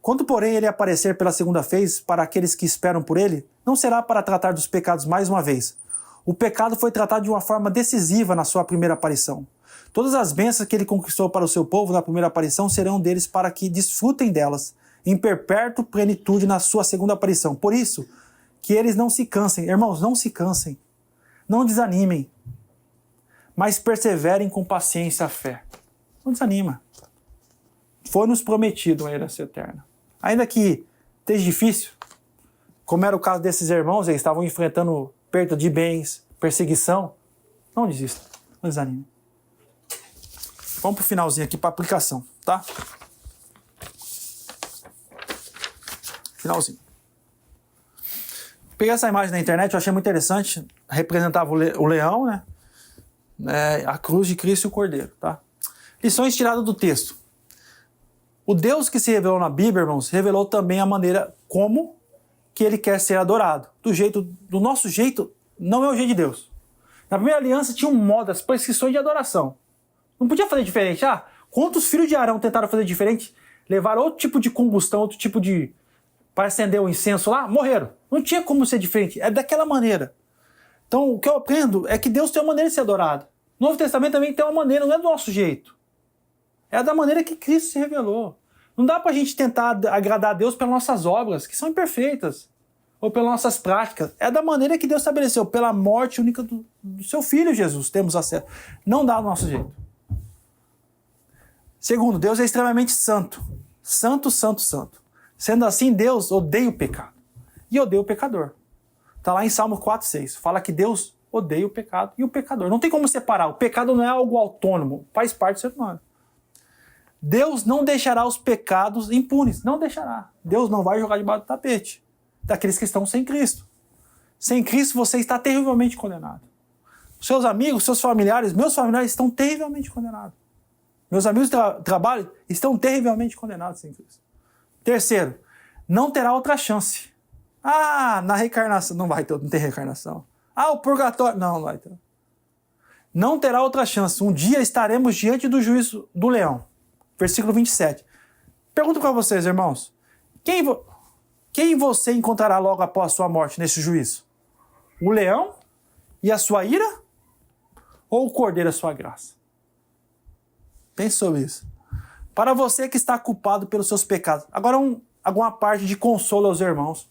Quando, porém, ele aparecer pela segunda vez para aqueles que esperam por ele, não será para tratar dos pecados mais uma vez. O pecado foi tratado de uma forma decisiva na sua primeira aparição. Todas as bênçãos que ele conquistou para o seu povo na primeira aparição serão deles para que desfrutem delas, em perpétua plenitude na sua segunda aparição. Por isso, que eles não se cansem. Irmãos, não se cansem. Não desanimem. Mas perseverem com paciência a fé. Não desanima. Foi-nos prometido a herança eterna. Ainda que esteja difícil, como era o caso desses irmãos, eles estavam enfrentando perda de bens, perseguição, não desista, não desanime. Vamos para o finalzinho aqui para aplicação, tá? Finalzinho. Peguei essa imagem na internet, eu achei muito interessante. Representava o leão, né? A cruz de Cristo e o Cordeiro, tá? Lições tiradas do texto. O Deus que se revelou na Bíblia, irmãos, revelou também a maneira como que ele quer ser adorado. Do nosso jeito, não é o jeito de Deus. Na primeira aliança tinha um modo, as prescrições de adoração. Não podia fazer diferente. Quantos filhos de Arão tentaram fazer diferente? Levaram outro tipo de combustão, outro tipo de... para acender o incenso lá, morreram. Não tinha como ser diferente. É daquela maneira. Então, o que eu aprendo é que Deus tem uma maneira de ser adorado. No Novo Testamento também tem uma maneira, não é do nosso jeito. É da maneira que Cristo se revelou. Não dá pra gente tentar agradar a Deus pelas nossas obras, que são imperfeitas, ou pelas nossas práticas. É da maneira que Deus estabeleceu, pela morte única do seu Filho Jesus, temos acesso. Não dá do nosso jeito. Segundo, Deus é extremamente santo. Santo, santo, santo. Sendo assim, Deus odeia o pecado. E odeia o pecador. Está lá em Salmo 4:6. Fala que Deus odeia o pecado e o pecador. Não tem como separar. O pecado não é algo autônomo. Faz parte do ser humano. Deus não deixará os pecados impunes. Não deixará. Deus não vai jogar debaixo do tapete daqueles que estão sem Cristo. Sem Cristo você está terrivelmente condenado. Seus amigos, seus familiares, meus familiares estão terrivelmente condenados. Meus amigos de trabalho estão terrivelmente condenados sem Cristo. Terceiro, não terá outra chance. Na reencarnação. Não vai ter, não tem reencarnação. O purgatório. Não vai ter. Não terá outra chance. Um dia estaremos diante do juízo do leão. Versículo 27. Pergunto para vocês, irmãos. Quem você encontrará logo após a sua morte nesse juízo? O leão e a sua ira? Ou o cordeiro e a sua graça? Pense sobre isso. Para você que está culpado pelos seus pecados. Agora alguma parte de consolo aos irmãos.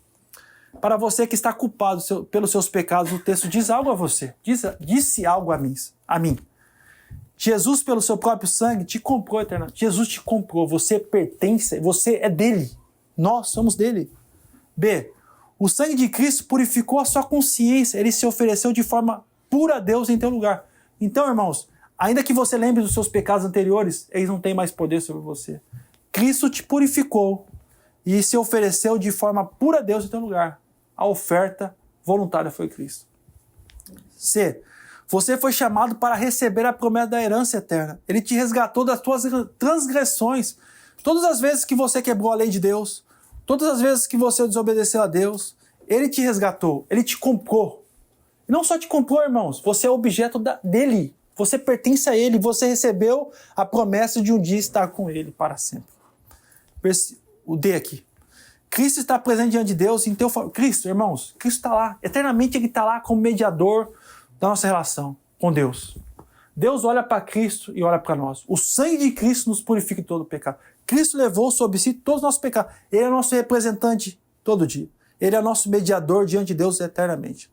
Para você que está culpado pelos seus pecados, o texto diz algo a você. Disse algo a mim. Jesus, pelo seu próprio sangue, te comprou eternamente. Jesus te comprou. Você pertence, você é dele. Nós somos dele. B. O sangue de Cristo purificou a sua consciência. Ele se ofereceu de forma pura a Deus em teu lugar. Então, irmãos, ainda que você lembre dos seus pecados anteriores, eles não têm mais poder sobre você. Cristo te purificou e se ofereceu de forma pura a Deus em teu lugar. A oferta voluntária foi Cristo. C. Você foi chamado para receber a promessa da herança eterna. Ele te resgatou das tuas transgressões. Todas as vezes que você quebrou a lei de Deus, todas as vezes que você desobedeceu a Deus, Ele te resgatou, ele te comprou. E não só te comprou, irmãos, você é objeto dele. Você pertence a ele, você recebeu a promessa de um dia estar com ele para sempre. O D aqui. Cristo está presente diante de Deus em teu favor. Cristo, irmãos, Cristo está lá. Eternamente ele está lá como mediador da nossa relação com Deus. Deus olha para Cristo e olha para nós. O sangue de Cristo nos purifica de todo o pecado. Cristo levou sobre si todos os nossos pecados. Ele é nosso representante todo dia. Ele é nosso mediador diante de Deus eternamente.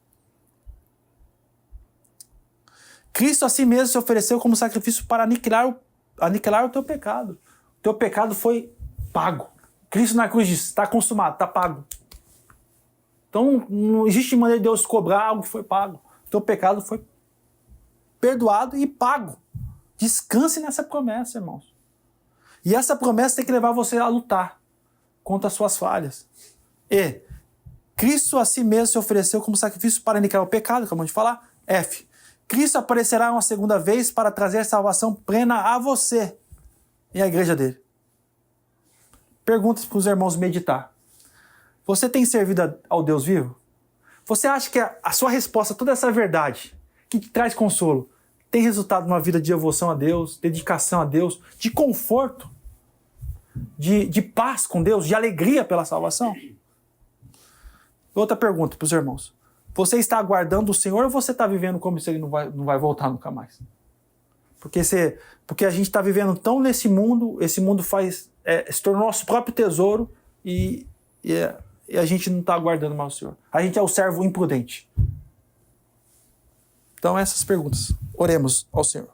Cristo a si mesmo se ofereceu como sacrifício para aniquilar o teu pecado. O teu pecado foi pago. Cristo na cruz disse, está consumado, está pago. Então não existe maneira de Deus cobrar algo que foi pago. O teu pecado foi perdoado e pago. Descanse nessa promessa, irmãos. E essa promessa tem que levar você a lutar contra as suas falhas. E Cristo a si mesmo se ofereceu como sacrifício para aniquilar o pecado, acabamos de falar. F. Cristo aparecerá uma segunda vez para trazer salvação plena a você e à igreja dele. Perguntas para os irmãos meditar. Você tem servido ao Deus vivo? Você acha que a sua resposta a toda essa verdade que te traz consolo tem resultado numa vida de devoção a Deus, dedicação a Deus, de conforto, de paz com Deus, de alegria pela salvação? Outra pergunta para os irmãos. Você está aguardando o Senhor ou você está vivendo como se ele não vai voltar nunca mais? Porque a gente está vivendo tão nesse mundo, esse mundo se tornou nosso próprio tesouro e a gente não está aguardando mais o Senhor. A gente é o servo imprudente. Então essas perguntas. Oremos ao Senhor.